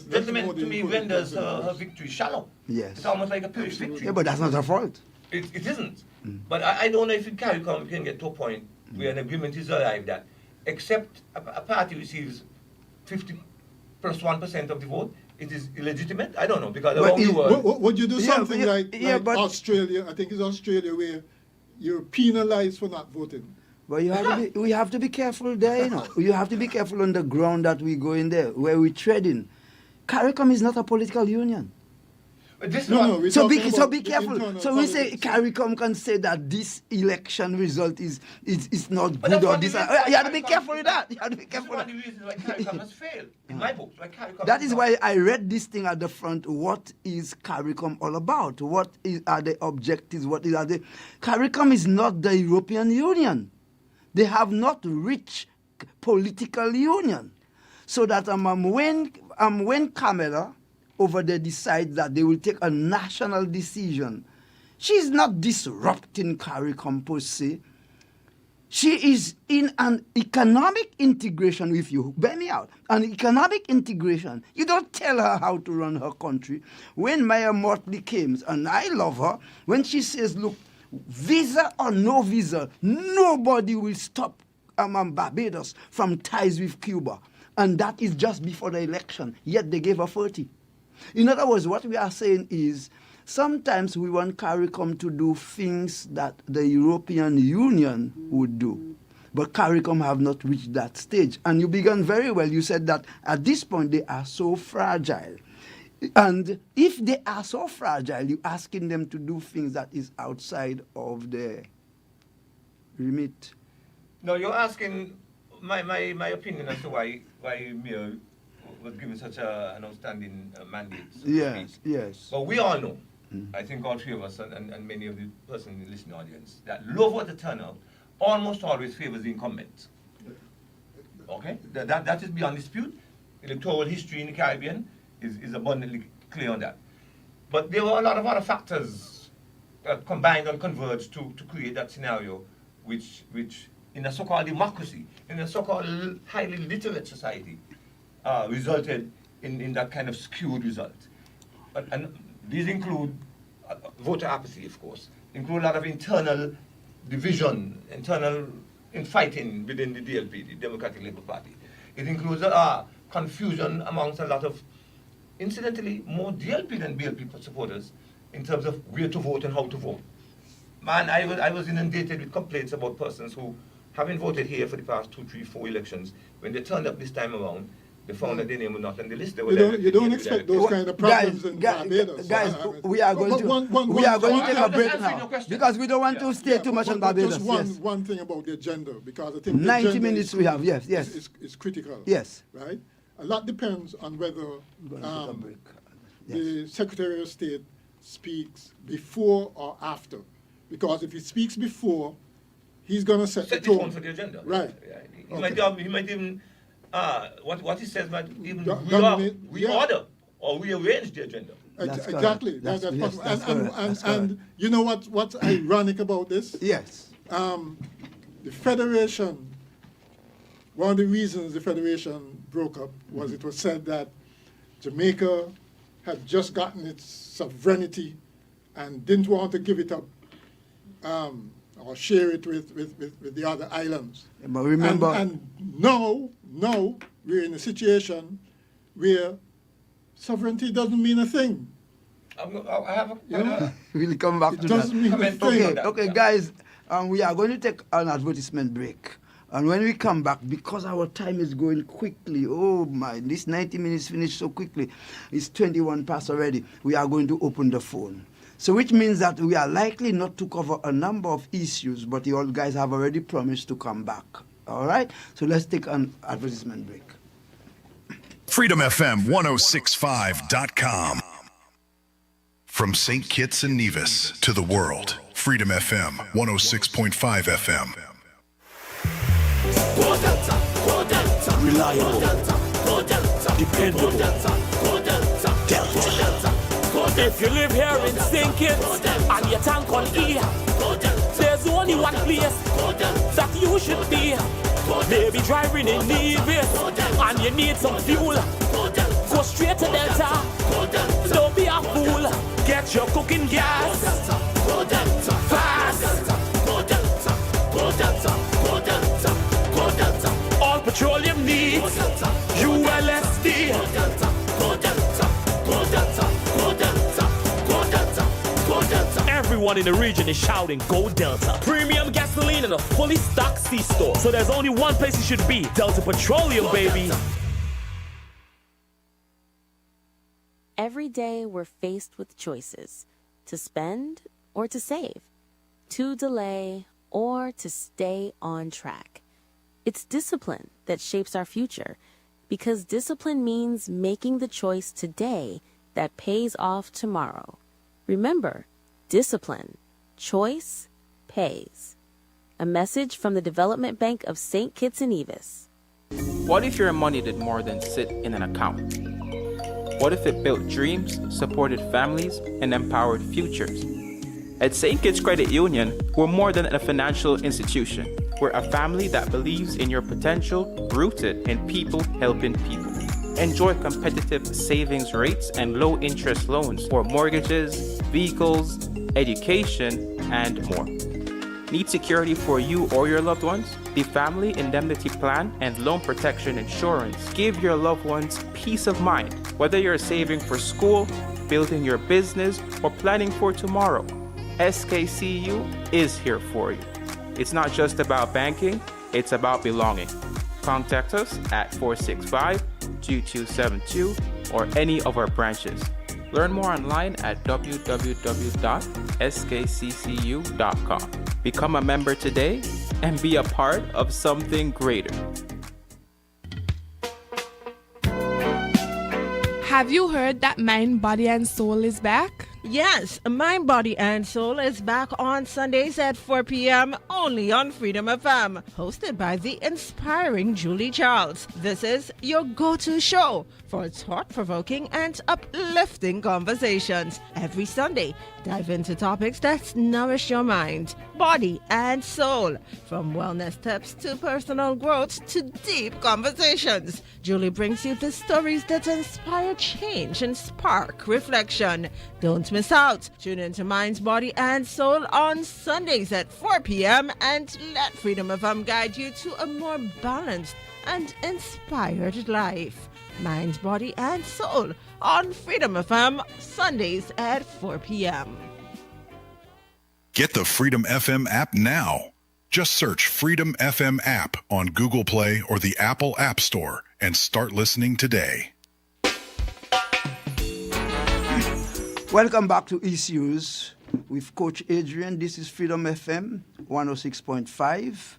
gentlemen, to me renders her victory shallow. Yes. It's almost like a Pyrrhic victory. Yeah, but that's not her fault. It isn't. But I don't know if in CARICOM we can get to a point where an agreement is arrived at, except a party receives 50 plus 1% of the vote, it is illegitimate. I don't know, because around the world... Would you do something like Australia? I think it's Australia where you're penalized for not voting. But we have to be careful there, you know. You have to be careful on the ground that we go in there, where we tread in. CARICOM is not a political union. So be careful. So we say CARICOM can say that this election result is not good or this. You have to be careful with that. You have to be careful. That's one of the reasons why CARICOM has failed in my books. That is why I read this thing at the front. What is CARICOM all about? What are the objectives? CARICOM is not the European Union. They have not reached political union. So that when Camilla over there decides that they will take a national decision, she's not disrupting CARICOM per se. She is in an economic integration with you. Bear me out. An economic integration. You don't tell her how to run her country. When Maya Motley came, and I love her, when she says, look, visa or no visa, nobody will stop Barbados from ties with Cuba. And that is just before the election. Yet they gave her 40. In other words, what we are saying is sometimes we want CARICOM to do things that the European Union would do. But CARICOM have not reached that stage. And you began very well. You said that at this point they are so fragile. And if they are so fragile, you're asking them to do things that is outside of the remit. No, you're asking my opinion as to why Mir was given such an outstanding mandate. Yes. But we all know, I think all three of us and many of the persons in the listening audience, that low voter turnout almost always favors the incumbent. Okay? That is beyond dispute. Electoral history in the Caribbean is abundantly clear on that. But there were a lot of other factors that combined and converged to create that scenario which in a so-called democracy, in a so-called highly literate society, resulted in that kind of skewed result. And these include voter apathy, of course, include a lot of internal division, internal infighting within the DLP, the Democratic Labour Party. It includes confusion amongst a lot of, incidentally, more DLP than BLP supporters in terms of where to vote and how to vote. Man, I was inundated with complaints about persons who, having voted here for the past 2, 3, 4 elections, when they turned up this time around, they found that their name was not on the list. You don't expect those kind of problems in Barbados. Guys, we are going to take a break now because we don't want to stay too much on Barbados. Just one thing about the agenda, because I think 90 minutes we have. Yes. Is critical. Yes. Right. A lot depends on whether the Secretary of State speaks before or after, because if he speaks before, he's going to set the tone for the agenda. Right. He might even. What he says might even reorder or rearrange the agenda. Exactly. That's possible. And you know what's ironic about this? Yes. The Federation, one of the reasons the Federation broke up was it was said that Jamaica had just gotten its sovereignty and didn't want to give it up or share it with the other islands. But remember... And now we're in a situation where sovereignty doesn't mean a thing. We'll come back to that. It doesn't mean a thing. Okay, guys, we are going to take an advertisement break. And when we come back, because our time is going quickly, oh my, this 90 minutes finished so quickly. It's 21 past already. We are going to open the phone. So which means that we are likely not to cover a number of issues, but you all guys have already promised to come back. All right? So let's take an advertisement break. FreedomFM1065.com. From St. Kitts and Nevis to the world, Freedom FM 106.5 FM. Reliable, dependable, Delta. If you live here in St. Kitts and your tank on E, there's only one place that you should be. Maybe driving in Nevis and you need some fuel. Go straight to Delta. Don't be a fool. Get your cooking gas fast. All petroleum needs ULSD. Everyone in the region is shouting, go Delta. Premium gasoline in a fully stocked C-store. So there's only one place you should be. Delta Petroleum, baby. Every day we're faced with choices. To spend or to save. To delay or to stay on track. It's discipline that shapes our future. Because discipline means making the choice today that pays off tomorrow. Remember, discipline, choice, pays. A message from the Development Bank of St. Kitts and Nevis. What if your money did more than sit in an account? What if it built dreams, supported families, and empowered futures? At St. Kitts Credit Union, we're more than a financial institution. We're a family that believes in your potential, rooted in people helping people. Enjoy competitive savings rates and low-interest loans for mortgages, vehicles, education, and more. Need security for you or your loved ones? The Family Indemnity Plan and Loan Protection Insurance give your loved ones peace of mind, whether you're saving for school, building your business, or planning for tomorrow. SKCU is here for you. It's not just about banking, it's about belonging. Contact us at 465-2272 or any of our branches. Learn more online at www.skccu.com. Become a member today and be a part of something greater. Have you heard that Mind, Body and Soul is back? Yes, Mind, Body and Soul is back on Sundays at 4 p.m. only on Freedom FM, hosted by the inspiring Julie Charles. This is your go-to show for thought-provoking and uplifting conversations. Every Sunday, the Dive into topics that nourish your mind, body, and soul. From wellness tips to personal growth to deep conversations. Julie brings you the stories that inspire change and spark reflection. Don't miss out. Tune into Minds, Body, and Soul on Sundays at 4 p.m. and let Freedom FM guide you to a more balanced and inspired life. Minds, Body, and Soul on Freedom FM, Sundays at 4 p.m. Get the Freedom FM app now. Just search Freedom FM app on Google Play or the Apple App Store and start listening today. Welcome back to Issues with Coach Adrian. This is Freedom FM 106.5,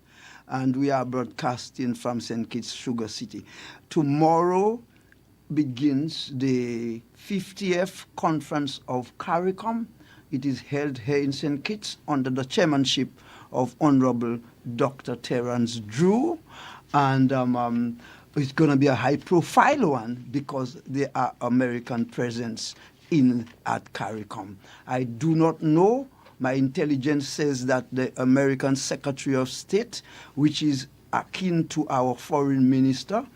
and we are broadcasting from St. Kitts, Sugar City. Tomorrow begins the 50th Conference of CARICOM. It is held here in St. Kitts under the chairmanship of Honorable Dr. Terence Drew. And it's going to be a high-profile one because there are American presence at CARICOM. I do not know. My intelligence says that the American Secretary of State, which is akin to our foreign minister,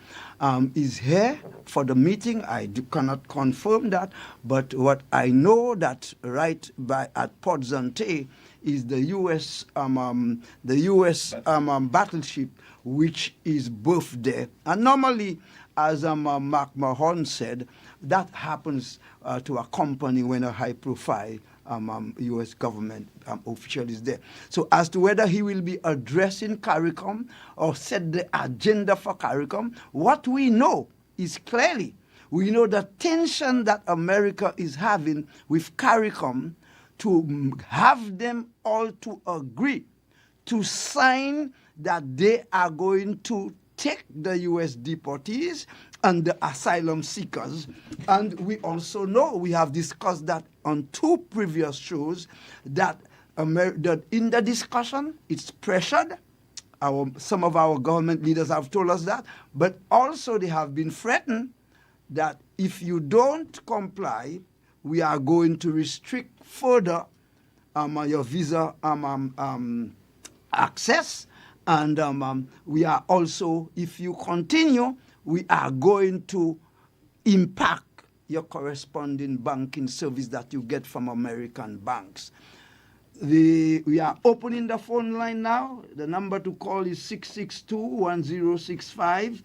is here for the meeting. I cannot confirm that, but what I know that right at Port Zante is the U.S. Battleship, which is both there. And normally, as Mark Mahon said, that happens to a company when a high-profile U.S. government official is there. So as to whether he will be addressing CARICOM or set the agenda for CARICOM, what we know is clearly, we know the tension that America is having with CARICOM to have them all to agree to sign that they are going to take the U.S. deportees and the asylum seekers. And we also know, we have discussed that on 2 previous shows, that in the discussion, it's pressured. Some of our government leaders have told us that, but also they have been threatened that if you don't comply, we are going to restrict further your visa access. And we are also, if you continue, we are going to impact your corresponding banking service that you get from American banks. We are opening the phone line now. The number to call is 662-1065,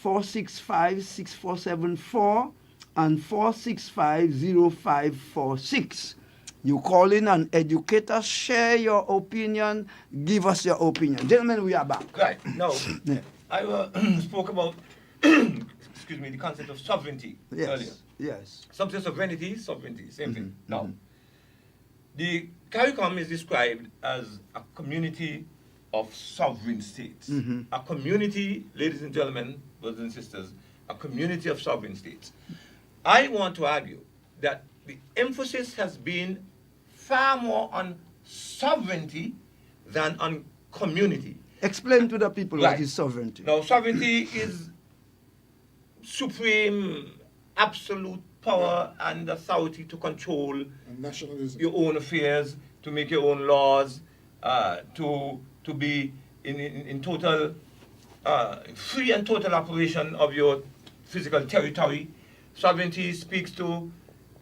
465-6474, and 465-0546. You call in and educate us, share your opinion, give us your opinion. Gentlemen, we are back. Right. Now, Yeah. I spoke about, excuse me, the concept of sovereignty earlier. Yes. Something sovereignty, same thing. Now, the CARICOM is described as a community of sovereign states. A community, ladies and gentlemen, brothers and sisters, a community of sovereign states. I want to argue that the emphasis has been far more on sovereignty than on community. Explain to the people what is sovereignty. Now, sovereignty is supreme, absolute power and authority to control And nationalism. your own affairs, to make your own laws, to be in total free and total operation of your physical territory. Sovereignty speaks to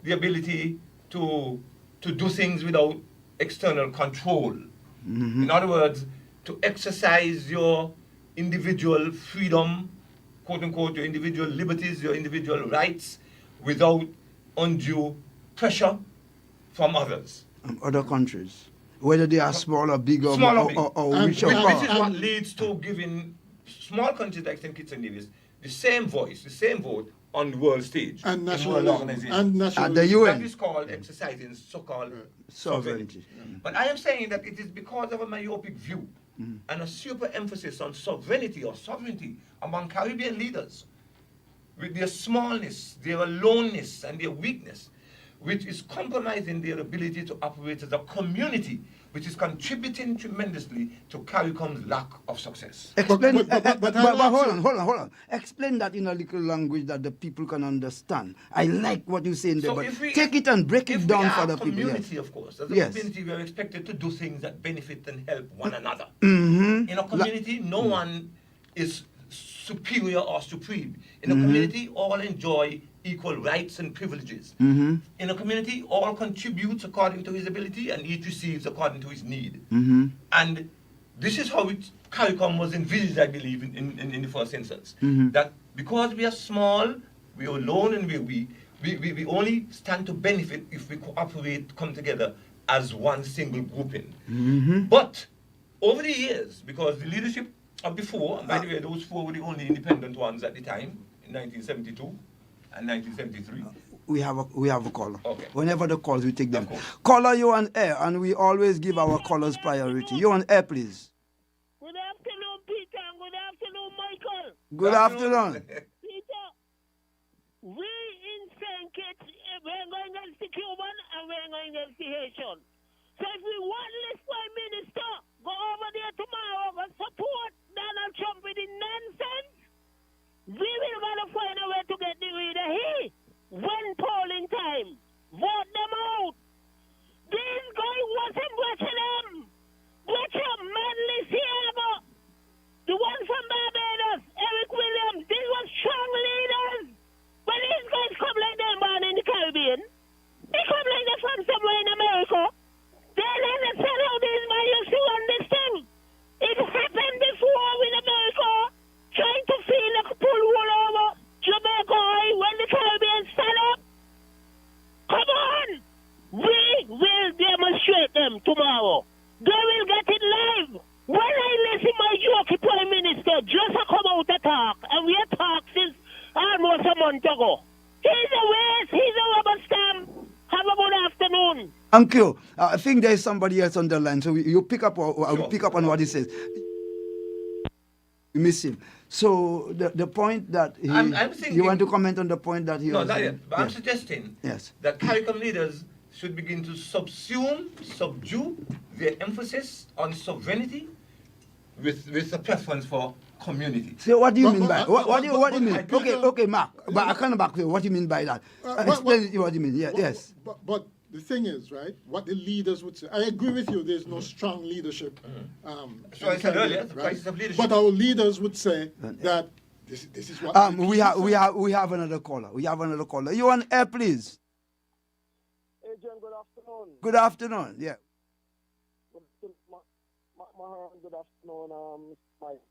the ability to do things without external control. In other words, to exercise your individual freedom, quote unquote, your individual liberties, your individual rights, without undue pressure from others. Other countries, whether they are small or big or rich or Which poor. is what leads to giving small countries like St. Kitts and Nevis the same voice, the same vote on the world stage. And in world nationalism. organizations. And nationalism. And the UN. That is called exercising so-called Sovereignty. But I am saying that it is because of a myopic view and a super emphasis on sovereignty or sovereignty among Caribbean leaders, with their smallness, their aloneness, and their weakness, which is compromising their ability to operate as a community which is contributing tremendously to CARICOM's lack of success. Explain, but hold on. Explain that in a little language that the people can understand. I like what you're saying there, So but if we, take it and break it down for the people. Community, Yes. of course. As a Yes. community, we are expected to do things that benefit and help one another. Mm-hmm. In a community, no one is superior or supreme. In a Mm-hmm. community, all enjoy equal rights and privileges. Mm-hmm. In a community, all contributes according to his ability and each receives according to his need. Mm-hmm. And this is how CARICOM was envisaged, I believe, in the first instance. Mm-hmm. That because we are small, we are alone and we're weak, we only stand to benefit if we cooperate, come together as one single grouping. Mm-hmm. But over the years, because the leadership of before, and by the way, those four were the only independent ones at the time, in 1972 and 1973. We have a caller. Okay. Whenever the calls, we take them. Of course. Caller, you on air, and we always give our callers priority. You on air, please. Good afternoon, Peter, and good afternoon, Michael. Good afternoon. Peter, we in St. Kitts, we're going against the Cuban and we're going against the Haitian. So if we want this Prime Minister, go over there tomorrow and support Donald Trump with the nonsense, we will gonna find a way to get rid of he when polling time. Vote them out. This guy wasn't watching them. Watch him, Manly Siago. The one from Barbados, Eric Williams, these were strong leaders. But these guys come like them born in the Caribbean. They come like they're from somewhere in America. They don't understand how these men used to run this thing. It happened before in America, trying to feel like a pull wool over Jamaica when the Caribbean stand up. Come on! We will demonstrate them tomorrow. They will get it live. When I listen my jokey Prime Minister just a come out to talk, and we have talked since almost a month ago. He's a waste, he's a rubber stamp. Have a good afternoon. Thank you. I think there is somebody else on the line, so you pick up pick up on what he says. We miss him. So the point that he, I'm thinking, you want to comment on the point that he no, was not saying? yet. But I'm suggesting Yes. that CARICOM leaders should begin to subdue their emphasis on sovereignty with a preference for community. So what do you mean by but- what do you mean? but- Okay, Mark. But I can't back to you. What do you mean by that? Explain what you mean. Yeah, yes. But the thing is, right, what the leaders would say, I agree with you, there's no strong leadership. So I said earlier, the right? crisis of leadership. But our leaders would say that this is what We have another caller. You on air, please. Agent, good afternoon. Good afternoon. Yeah. Good afternoon, Mike.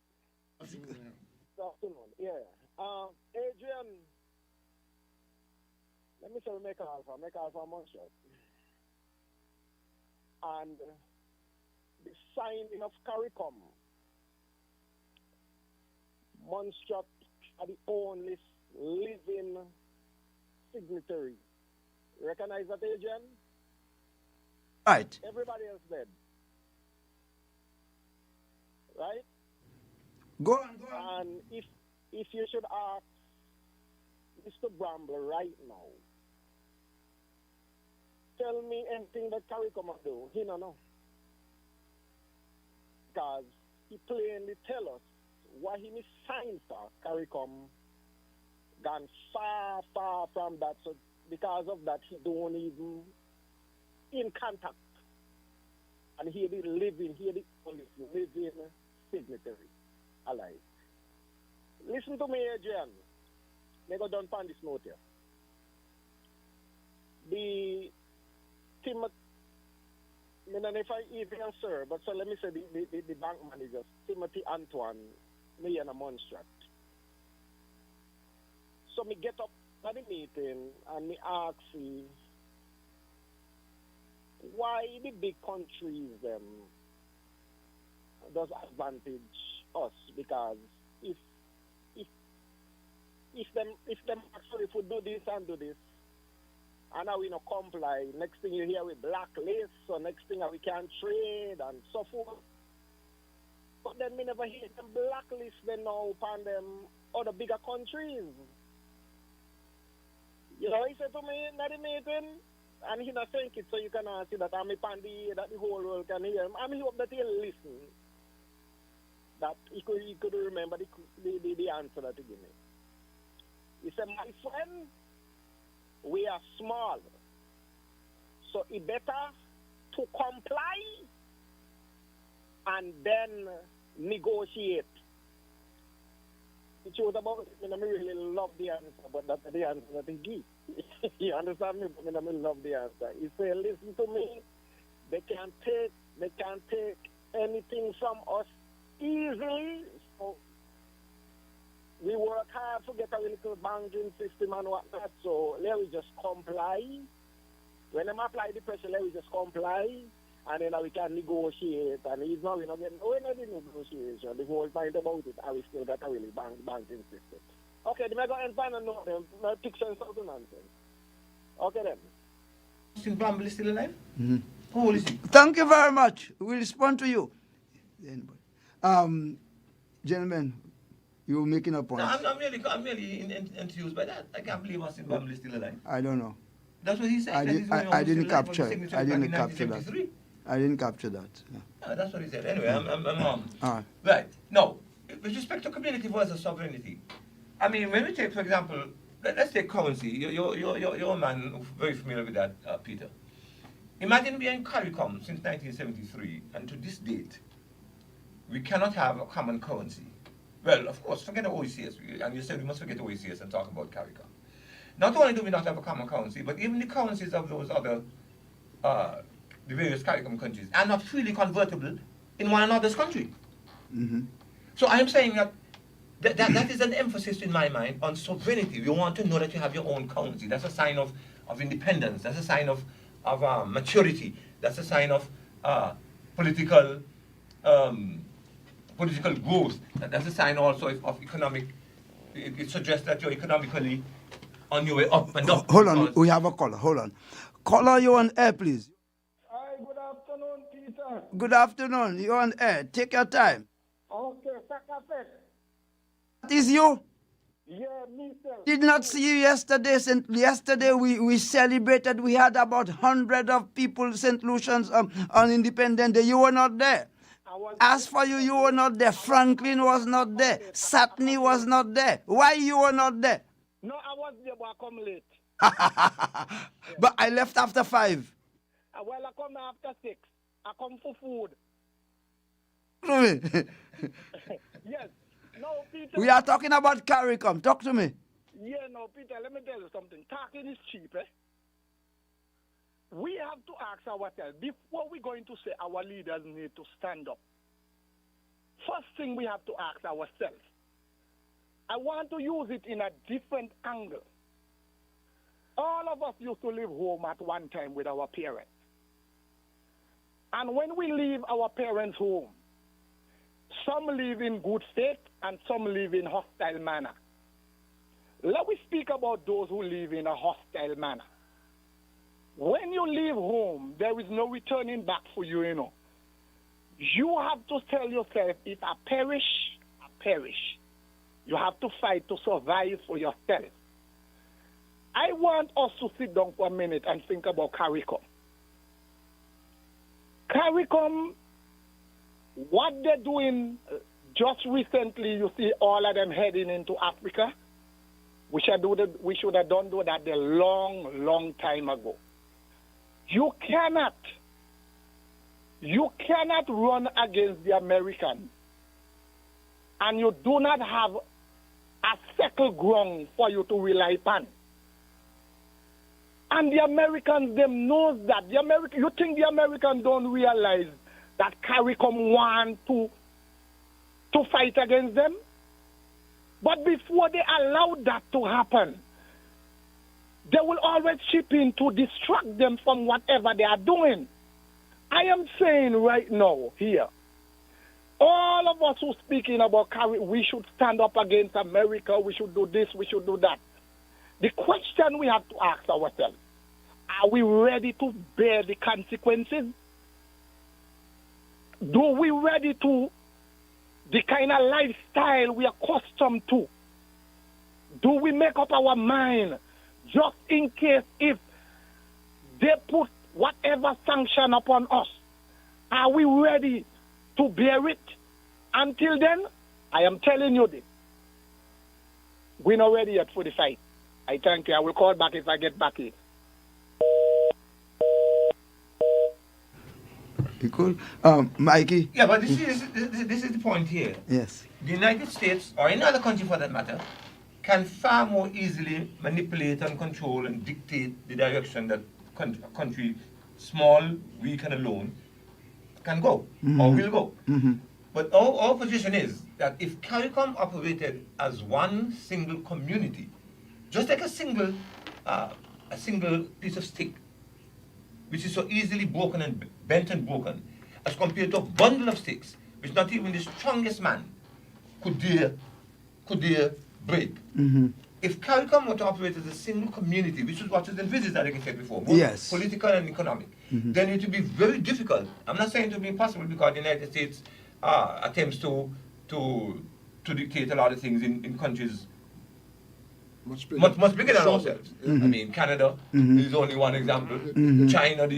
Good afternoon, yeah. Adrian, let me say make Alpha Monster. And the signing of CARICOM, Monstrat are the only living signatory. Recognize that, Adrian? Right. Everybody else dead. Right? Go on. And if you should ask Mr. Bramble right now, tell me anything that CARICOM will do, he don't know. Because he plainly tell us what he signed for CARICOM gone far, far from that. So because of that, he don't even in contact. And he the living, he the only living signatory alive. Listen to me, Adrian. They go down on this note here. The Timothy, I don't know if I even answer, but so let me say the bank manager, Timothy Antoine, me and a Monstrat. So me get up at the meeting and me ask why the big countries does advantage us, because if them actually would do this and do this, and now we not comply, next thing you hear we blacklist, so next thing we can't trade and so forth. But then we never hear them blacklist them now upon them other bigger countries. You know, he said to me in the meeting, and he not saying it so you can see that I'm a pandy that the whole world can hear him. I hope that he'll listen. That he could remember the answer that he gave me. He said, my friend, we are small. So it better to comply and then negotiate. It was about it. I really love the answer, but that's the answer that he gives. You understand me? I love the answer. He said, listen to me. They can't take anything from us easily. So we work hard to get a little banking system and whatnot. So let me just comply. When them apply the pressure, let me just comply. And then we can negotiate. And we're not getting the negotiation. The whole point about it, and we still got a really banking system. Okay, the mega and final note, my picture and something nonsense. Okay then. Still Bramble is still alive? Mm-hmm. How old is he? Thank you very much. We'll respond to you. Gentlemen, you're making a point. No, I'm really enthused by that. I can't believe Austin Bramble is still alive. I don't know. That's what he said. I didn't capture it. I didn't capture that. I didn't capture that. Yeah. No, that's what he said. Anyway, I'm All right. Right. Now, with respect to community versus sovereignty, I mean, when we take, for example, let's take currency. You're a man very familiar with that, Peter. Imagine we are in CARICOM since 1973, and to this date, we cannot have a common currency. Well, of course, forget the OECS, and you said we must forget the OECS and talk about CARICOM. Not only do we not have a common currency, but even the currencies of those other, the various CARICOM countries, are not freely convertible in one another's country. Mm-hmm. So I am saying that is an emphasis in my mind on sovereignty. You want to know that you have your own currency. That's a sign of independence. That's a sign of maturity. That's a sign of political growth. That's a sign also of economic. It suggests that you're economically on your way up and up. Hold on, we have a caller. Hold on. Caller, you're on air, please. Hi, good afternoon, Peter. Good afternoon. You're on air. Take your time. Okay, Sakafek. That is you? Yeah, me, sir. Did not see you yesterday. Yesterday we celebrated. We had about 100 of people, St. Lucians, on Independence Day. You were not there. As for you, you were not there. Franklin was not there. Satney was not there. Why you were not there? No, I was there, but I come late. But I left after 5. Well, I come after 6. I come for food. Yes. No, Peter. We are talking about CARICOM. Talk to me. Yeah, no, Peter, let me tell you something. Talking is cheap, eh? We have to ask ourselves, before we're going to say our leaders need to stand up, first thing we have to ask ourselves, I want to use it in a different angle. All of us used to live home at one time with our parents. And when we leave our parents' home, some live in good state and some live in hostile manner. Let me speak about those who live in a hostile manner. When you leave home, there is no returning back for you, you know. You have to tell yourself, if I perish, I perish. You have to fight to survive for yourself. I want us to sit down for a minute and think about CARICOM. CARICOM, what they're doing just recently, you see all of them heading into Africa. We should have done that a long, long time ago. You cannot run against the Americans, and you do not have a settled ground for you to rely upon. And the Americans, them knows that. You think the Americans don't realize that CARICOM want to fight against them? But before they allow that to happen, they will always chip in to distract them from whatever they are doing. I am saying right now here, all of us who are speaking about we should stand up against America, we should do this, we should do that. The question we have to ask ourselves, are we ready to bear the consequences? Do we ready to the kind of lifestyle we are accustomed to? Do we make up our mind just in case if they put whatever sanction upon us. Are we ready to bear it? Until then, I am telling you this. We're not ready yet for the fight. I thank you. I will call back if I get back in. You could? Mikey? Yeah, but this is the point here. Yes. The United States, or any other country for that matter, can far more easily manipulate and control and dictate the direction that a country, small, weak and alone, can go or will go. But our position is that if CARICOM operated as one single community, just like a single piece of stick, which is so easily broken and bent and broken, as compared to a bundle of sticks, which not even the strongest man could dare break. If CARICOM were to operate as a single community, which is what is envisaged, like I said before, both yes, political and economic, then it would be very difficult. I'm not saying it would be impossible because the United States attempts to dictate a lot of things in countries much bigger than ourselves. I mean, Canada is only one example. China,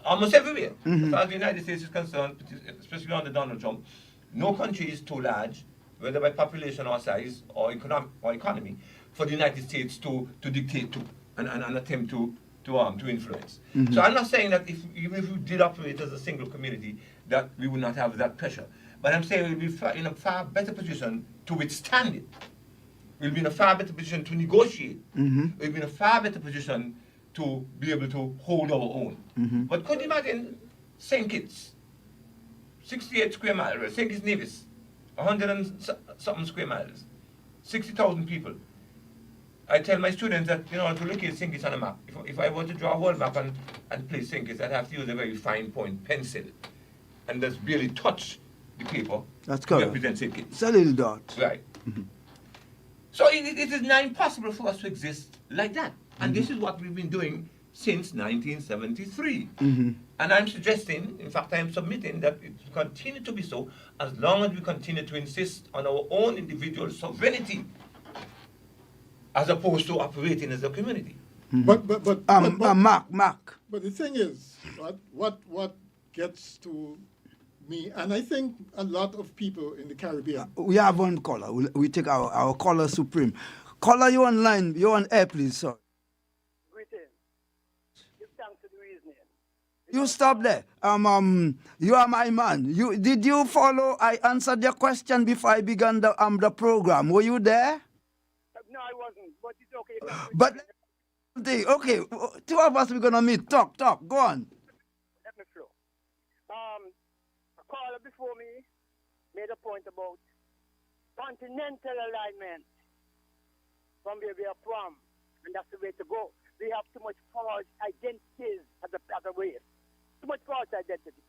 almost everywhere. As far as the United States is concerned, especially under Donald Trump, no country is too large, whether by population or size or economy, for the United States to dictate to and attempt to influence. So I'm not saying that even if we did operate as a single community, that we would not have that pressure. But I'm saying we'll be in a far better position to withstand it. We'll be in a far better position to negotiate. We'll be in a far better position to be able to hold our own. But could you imagine St. Kitts, 68 square miles, St. Kitts Nevis, 100 and something square miles, 60,000 people. I tell my students that, to locate St. Kitts on a map, if I were to draw a world map and place St. Kitts, I'd have to use a very fine point pencil and just barely touch the paper. That's correct. To represent St. Kitts. It's a little dot. Right. So it is now impossible for us to exist like that. And this is what we've been doing since 1973. And I'm suggesting, in fact, I'm submitting that it will continue to be so as long as we continue to insist on our own individual sovereignty as opposed to operating as a community. But Mark. But the thing is, what gets to me, and I think a lot of people in the Caribbean. We have one caller. We take our caller supreme. Caller, you online. You're on air, please, sir. Greetings. Give thanks to the reasoning. You stop there. You are my man. Did you follow? I answered your question before I began the program. Were you there? No, I wasn't. But it's okay. But okay, two of us we're gonna meet. Talk. Go on. Let me flow. A caller before me made a point about continental alignment from where we are from, and that's the way to go. We have too much false identities as a race. Too much false identity.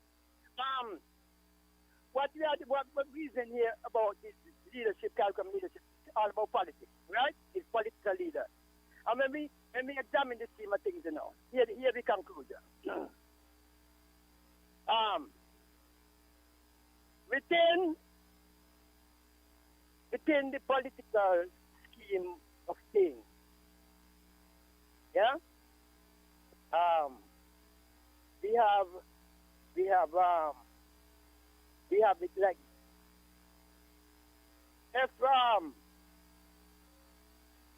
What reason here about this leadership, CARICOM leadership, all about politics, right? It's political leaders. And when we examine the scheme of things, here the conclusion. Within the political scheme of things, yeah, we have it like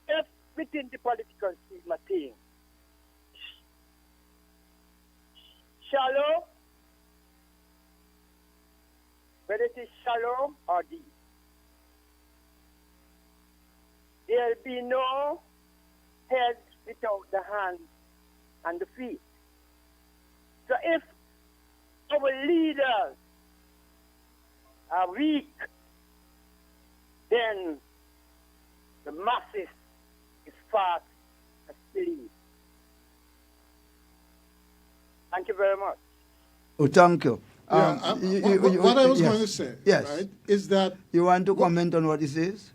if within the political scheme of things, shallow, whether it is shallow or deep, there will be no head without the hands and the feet. So if our leaders are weak, then the masses is fast asleep. Thank you very much. Oh, thank you. What I was going to say, right, is that... You want to comment on what he says?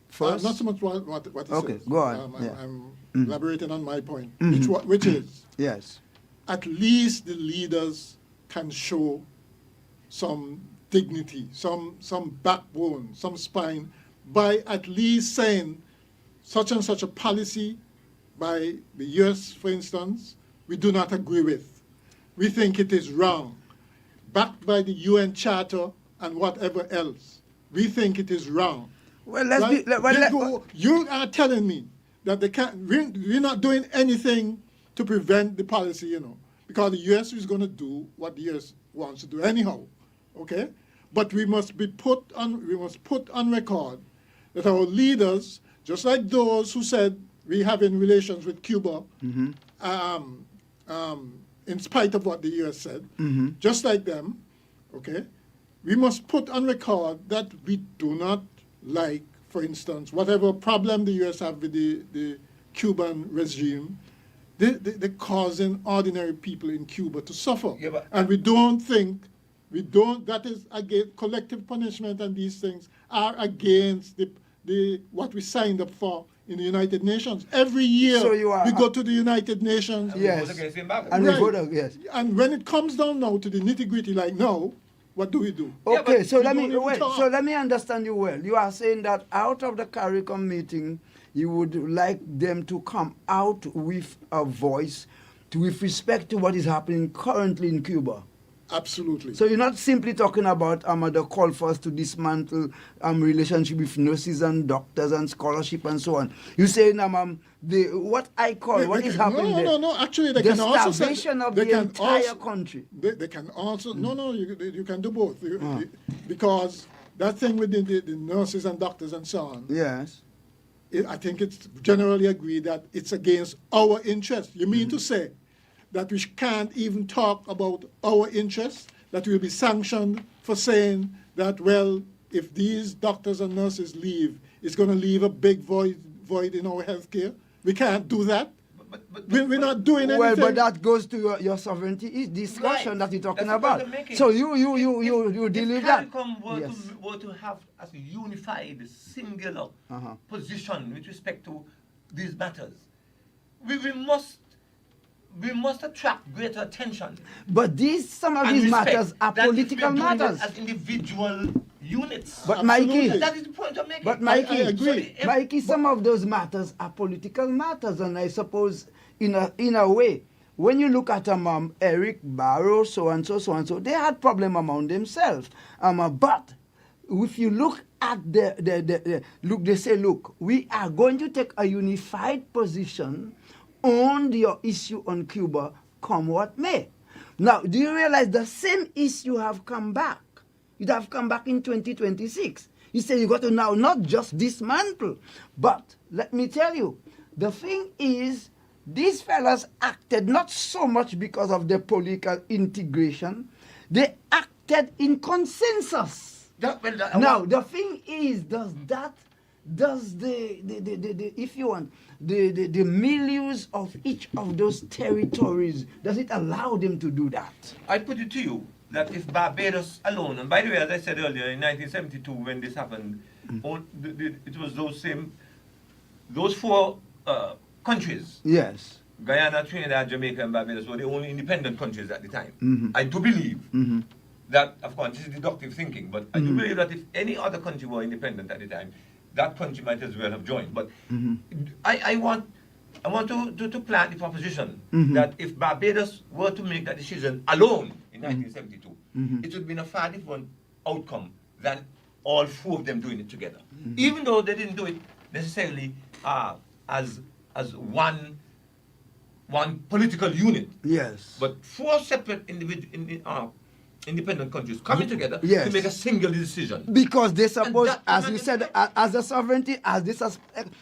First? Not so much what he says. Okay, go on. I'm elaborating on my point, which is... Yes. At least the leaders can show some dignity, some backbone, some spine, by at least saying such and such a policy by the U.S., for instance, we do not agree with. We think it is wrong. Backed by the UN Charter and whatever else, we think it is wrong. Well, let's You are telling me that we're not doing anything to prevent the policy, because the U.S. is going to do what the U.S. wants to do anyhow, okay? But we must put on record that our leaders, just like those who said we have in relations with Cuba, in spite of what the U.S. said, just like them, okay, we must put on record that we do not like, for instance, whatever problem the U.S. have with the Cuban regime, they're causing ordinary people in Cuba to suffer. Yeah, and that is against collective punishment, and these things are against what we signed up for in the United Nations. Every year we go to the United Nations. Yes. And when it comes down now to the nitty-gritty, like now, what do we do? Okay, so let me understand you well. You are saying that out of the CARICOM meeting, you would like them to come out with a voice with respect to what is happening currently in Cuba. Absolutely. So you're not simply talking about the call for us to dismantle relationship with nurses and doctors and scholarship and so on. You're saying what I call is happening there. No. Actually, they the can also starvation of the entire country. They can also you can do both because that thing with the nurses and doctors and so on. Yes. I think it's generally agreed that it's against our interest. You mean to say that we can't even talk about our interests, that we'll be sanctioned for saying that, well, if these doctors and nurses leave, it's going to leave a big void in our healthcare? We can't do that. We're not doing anything. Well, but that goes to your sovereignty discussion that you're talking about. So you deal with that. If were to have as a unified, singular position with respect to these matters, we must attract greater attention. But some of these matters are political matters. As individual units. But Mikey, that is the point I'm making. But Mikey, I agree. Mikey, some of those matters are political matters, and I suppose in a way, when you look at Eric Barrow, so and so, they had problem among themselves. But if you look at they say, look, we are going to take a unified position on your issue on Cuba, come what may. Now, do you realize the same issue have come back? It have come back in 2026. You say you got to now not just dismantle, but let me tell you, the thing is, these fellas acted not so much because of their political integration, they acted in consensus. Now, the thing is, does the if you want, the milieux of each of those territories, does it allow them to do that? I put it to you that if Barbados alone, and by the way, as I said earlier, in 1972 when this happened, it was those four countries. Yes. Guyana, Trinidad, Jamaica, and Barbados were the only independent countries at the time. I do believe that, of course, this is deductive thinking, but I do believe that if any other country were independent at the time, that country might as well have joined. But I want to plant the proposition that if Barbados were to make that decision alone in 1972, it would have been a far different outcome than all four of them doing it together. Even though they didn't do it necessarily as one political unit. Yes. But four separate independent countries coming together to make a single decision. Because they suppose, as we said, as a sovereignty,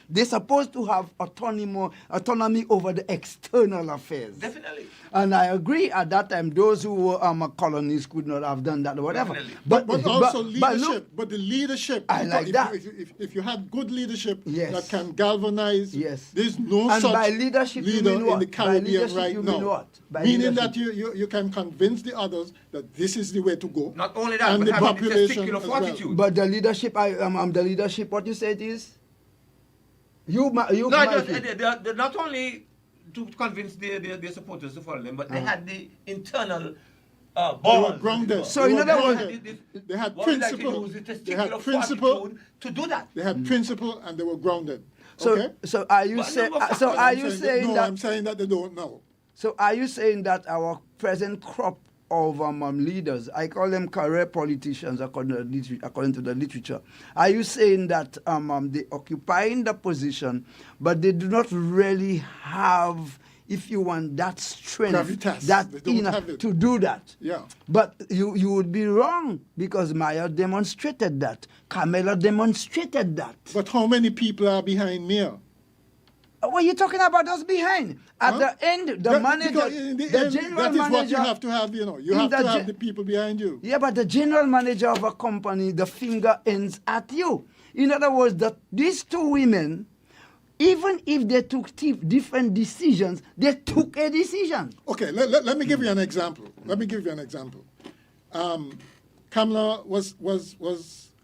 they're supposed to have autonomy over the external affairs. Definitely. And I agree, at that time, those who were colonies could not have done that or whatever. Definitely. But also leadership. But the leadership. I like that. If you have good leadership that can galvanize, there's no and such by leadership, leader you mean in the Caribbean right now. What? Meaning that you can convince the others that this is the way to go. Not only that, and but the having population testicular as well. fortitude. But the leadership, the leadership, what you say it is? They're not only to convince their supporters to follow them, but they had the internal balls. Grounded. So in other words, they had principle. They had principle to do that. They had principle, and they were grounded. So, okay? so are you saying? So are you saying no, that? I'm saying that they don't know. So are you saying that our present crop of leaders, I call them career politicians according to the literature, are you saying that they occupying the position, but they do not really have, if you want, that strength, Gravitas. that They don't have it. to do that? Yeah. But you would be wrong, because Maya demonstrated that. Carmela demonstrated that. But how many people are behind Mia? What are you talking about us behind? At the end, the manager, Because in the end, general that is manager, what you have to have, you know. You have to have the people behind you. Yeah, but the general manager of a company, the finger ends at you. In other words, these two women, even if they took different decisions, they took a decision. Okay, let me give you an example. Kamala was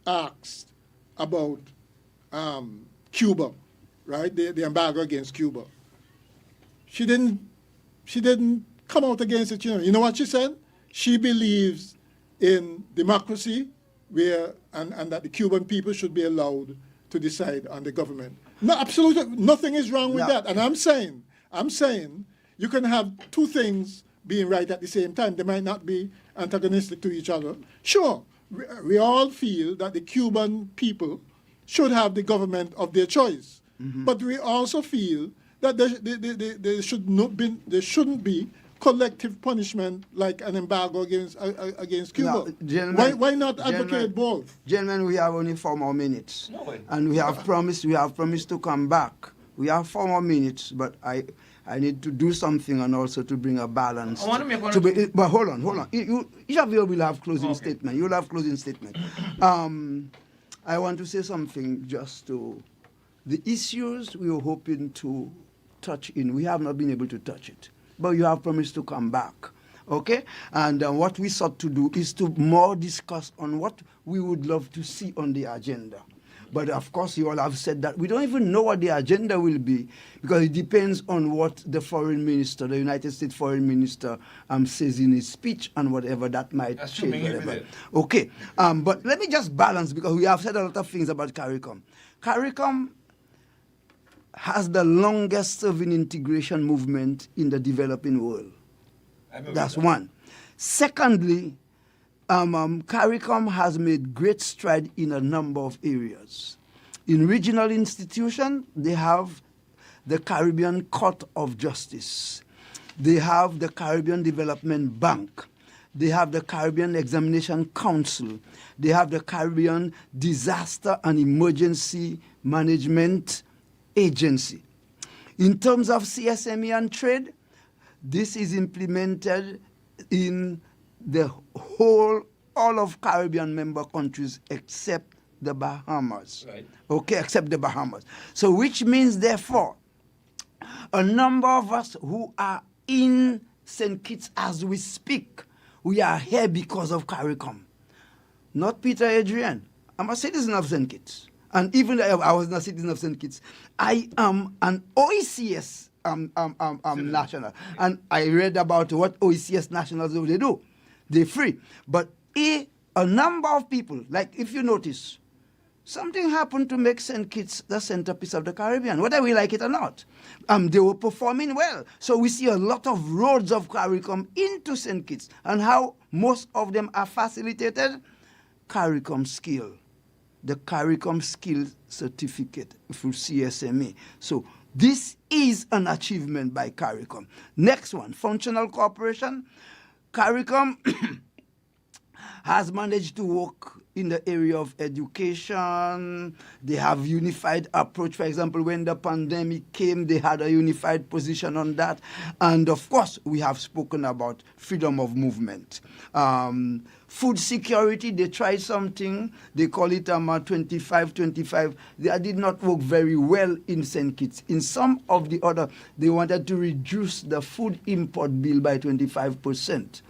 asked about Cuba, right? The embargo against Cuba. She didn't come out against it. You know what she said? She believes in democracy, and that the Cuban people should be allowed to decide on the government. No, absolutely nothing is wrong with that. And I'm saying you can have two things being right at the same time. They might not be antagonistic to each other. Sure, we all feel that the Cuban people should have the government of their choice. Mm-hmm. But we also feel that there shouldn't be collective punishment like an embargo against Cuba. No, why not advocate both? Gentlemen, we have only 4 more minutes. No way. And we have promised to come back. We have 4 more minutes, but I need to do something and also to bring a balance. I want to make one. But hold on. Each of you will have closing statement. You'll have closing statement. I want to say something just to the issues we were hoping to touch in. We have not been able to touch it, but you have promised to come back. Okay? And what we sought to do is to more discuss on what we would love to see on the agenda. But of course, you all have said that we don't even know what the agenda will be, because it depends on what the foreign minister, the United States foreign minister, says in his speech, and whatever that might change. Whatever. Okay, but let me just balance, because we have said a lot of things about CARICOM. CARICOM has the longest serving integration movement in the developing world. That's one. Secondly, CARICOM has made great stride in a number of areas. In regional institutions, they have the Caribbean Court of Justice. They have the Caribbean Development Bank. They have the Caribbean Examination Council. They have the Caribbean Disaster and Emergency Management Agency. In terms of CSME and trade, this is implemented in all of Caribbean member countries except the Bahamas. Right. Okay, except the Bahamas. So which means, therefore, a number of us who are in St. Kitts as we speak, we are here because of CARICOM. Not Peter Adrian. I'm a citizen of St. Kitts. And even though I was not a citizen of St. Kitts, I am an OECS national. And I read about what OECS nationals they do. They're free. But a number of people, like if you notice, something happened to make St. Kitts the centerpiece of the Caribbean, whether we like it or not. They were performing well. So we see a lot of roads of CARICOM into St. Kitts, and how most of them are facilitated. CARICOM skill. The CARICOM skill certificate through CSME. So this is an achievement by CARICOM. Next one, functional cooperation. CARICOM has managed to work in the area of education. They have unified approach. For example, when the pandemic came, they had a unified position on that. And of course, we have spoken about freedom of movement. Food security, they tried something. They call it 25-25. That did not work very well in St. Kitts. In some of the other, they wanted to reduce the food import bill by 25%.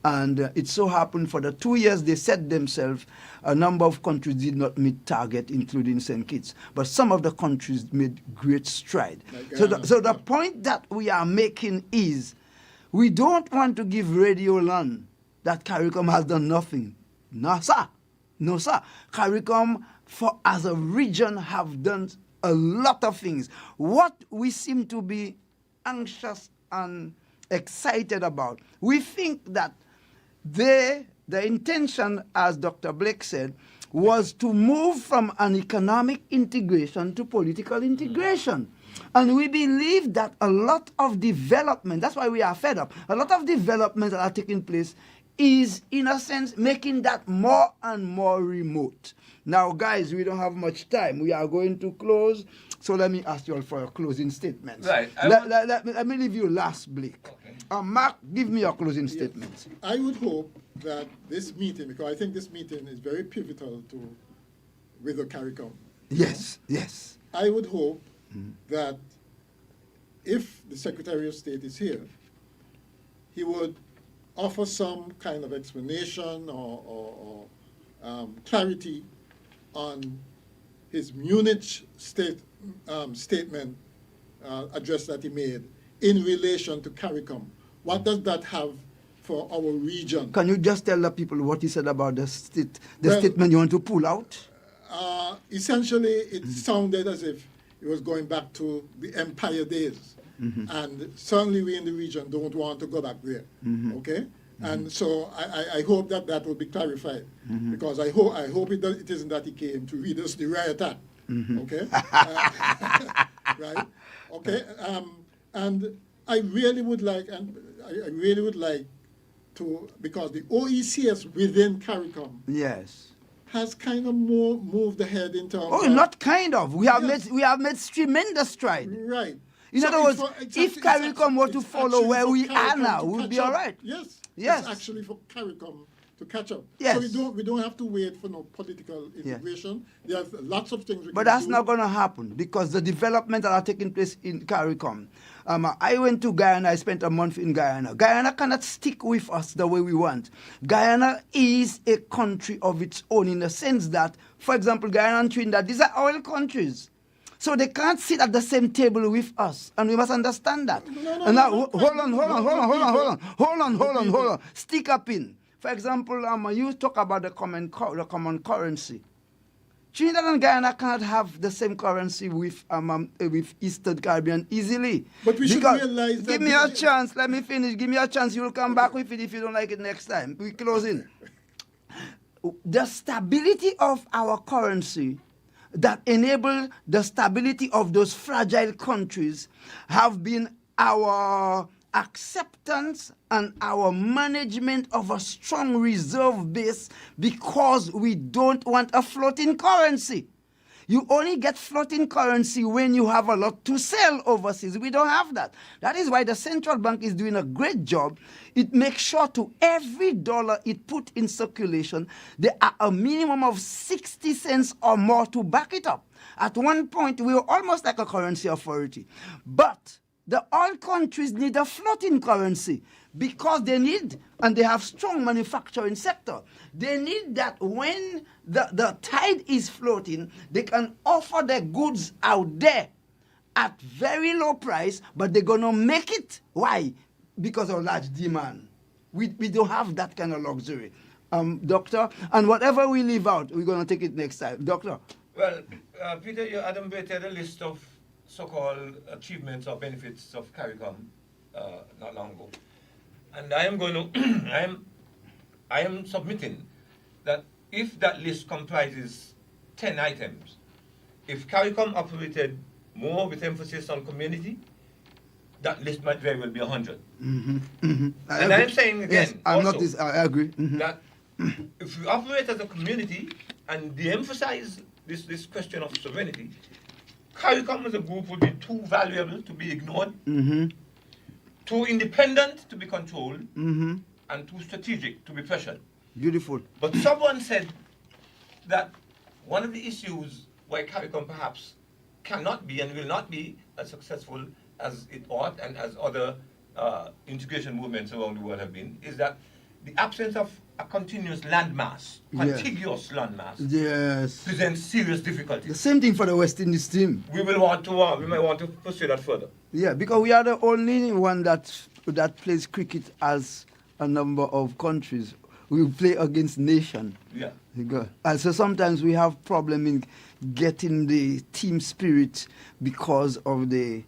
And it so happened for the 2 years they set themselves, a number of countries did not meet target, including St. Kitts. But some of the countries made great stride. So the point that we are making is, we don't want to give Radio Land that CARICOM has done nothing. No, sir. No, sir. CARICOM, as a region, have done a lot of things. What we seem to be anxious and excited about. We think that the intention, as Dr. Blake said, was to move from an economic integration to political integration. And we believe that a lot of development, that's why we are fed up, a lot of development that are taking place is, in a sense, making that more and more remote. Now, guys, we don't have much time. We are going to close. So let me ask you all for a closing statement. Right. Let me leave you last, Blake. Okay. Mark, give me your closing statement. I would hope that this meeting, because I think this meeting is very pivotal with the CARICOM. Yes, yes. I would hope that if the Secretary of State is here, he would offer some kind of explanation or clarity on his Munich statement address that he made in relation to CARICOM. What does that have for our region? Can you just tell the people what he said about the statement you want to pull out? Essentially, it sounded as if it was going back to the empire days. And certainly we in the region don't want to go back there, okay? And so I hope that will be clarified, because I hope it isn't that he came to read us the riot act, okay? Right? Okay? And I really would like to, because the OECS within CARICOM has kind of more moved ahead in terms of... not kind of. We have made tremendous stride. Right. In other words, if CARICOM were to follow where we are now, we'll be all right. Yes. Yes. It's actually for CARICOM to catch up. Yes. So we don't have to wait for no political integration. There's lots of things we can do. But that's not going to happen, because the developments that are taking place in CARICOM. I went to Guyana. I spent a month in Guyana. Guyana cannot stick with us the way we want. Guyana is a country of its own, in the sense that, for example, Guyana and Trinidad, these are oil countries. So they can't sit at the same table with us, and we must understand that. And now, hold on. Stick up in. For example, you talk about the common currency. Trinidad and Guyana cannot have the same currency with Eastern Caribbean easily. But we should realize that... Give me a chance. Let me finish. Give me a chance. You will come back with it if you don't like it next time. We close in. The stability of our currency that enable the stability of those fragile countries have been our acceptance and our management of a strong reserve base, because we don't want a floating currency. You only get floating currency when you have a lot to sell overseas. We don't have that. That is why the central bank is doing a great job. It makes sure to every dollar it put in circulation, there are a minimum of 60 cents or more to back it up. At one point, we were almost like a currency authority. But the oil countries need a floating currency, because they need, and they have strong manufacturing sector, they need that when the tide is floating, they can offer their goods out there at very low price, but they're going to make it. Why? Because of large demand. We don't have that kind of luxury. Doctor, and whatever we leave out, we're going to take it next time. Doctor? Well, Peter, you adumbrated a list of so-called achievements or benefits of CARICOM not long ago. And I am going to, I am submitting that if that list comprises 10 items, if CARICOM operated more with emphasis on community, that list might very well be 100. And I'm saying again, yes, I agree. That if we operate as a community and de-emphasize this question of sovereignty, CARICOM as a group would be too valuable to be ignored, too independent to be controlled, and too strategic to be pressured. Beautiful. But someone said that one of the issues why CARICOM perhaps cannot be and will not be as successful as it ought and as other integration movements around the world have been, is that the absence of a continuous landmass, contiguous landmass, presents serious difficulties. The same thing for the West Indies team. We might want to pursue that further. Yeah, because we are the only one that plays cricket as a number of countries. We play against nation. Yeah. And so sometimes we have problem in getting the team spirit because of the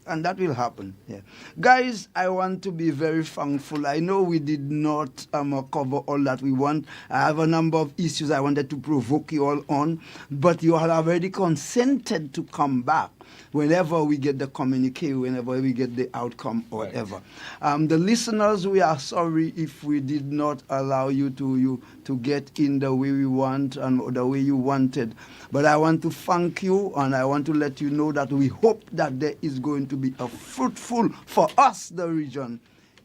And that will happen. Yeah. Guys, I want to be very thankful. I know we did not cover all that we want. I have a number of issues I wanted to provoke you all on, but you all have already consented to come back whenever we get the communique, whenever we get the outcome or whatever. The listeners, we are sorry if we did not allow you to get in the way we want and the way you wanted. But I want to thank you, and I want to let you know that we hope that there is going to be a fruitful, for us, the region,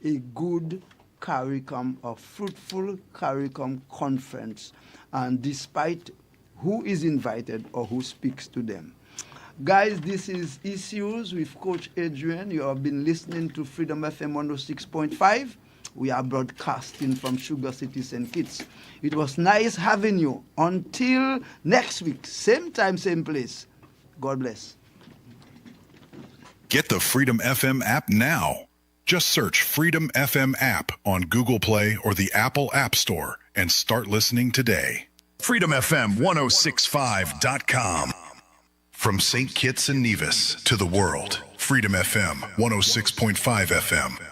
a good CARICOM, a fruitful CARICOM conference, and despite who is invited or who speaks to them. Guys, this is Issues with Coach Adrian. You have been listening to Freedom FM 106.5. We are broadcasting from Sugar City, St. Kitts. It was nice having you. Until next week, same time, same place. God bless. Get the Freedom FM app now. Just search Freedom FM app on Google Play or the Apple App Store and start listening today. FreedomFM1065.com. From St. Kitts and Nevis to the world, Freedom FM 106.5 FM.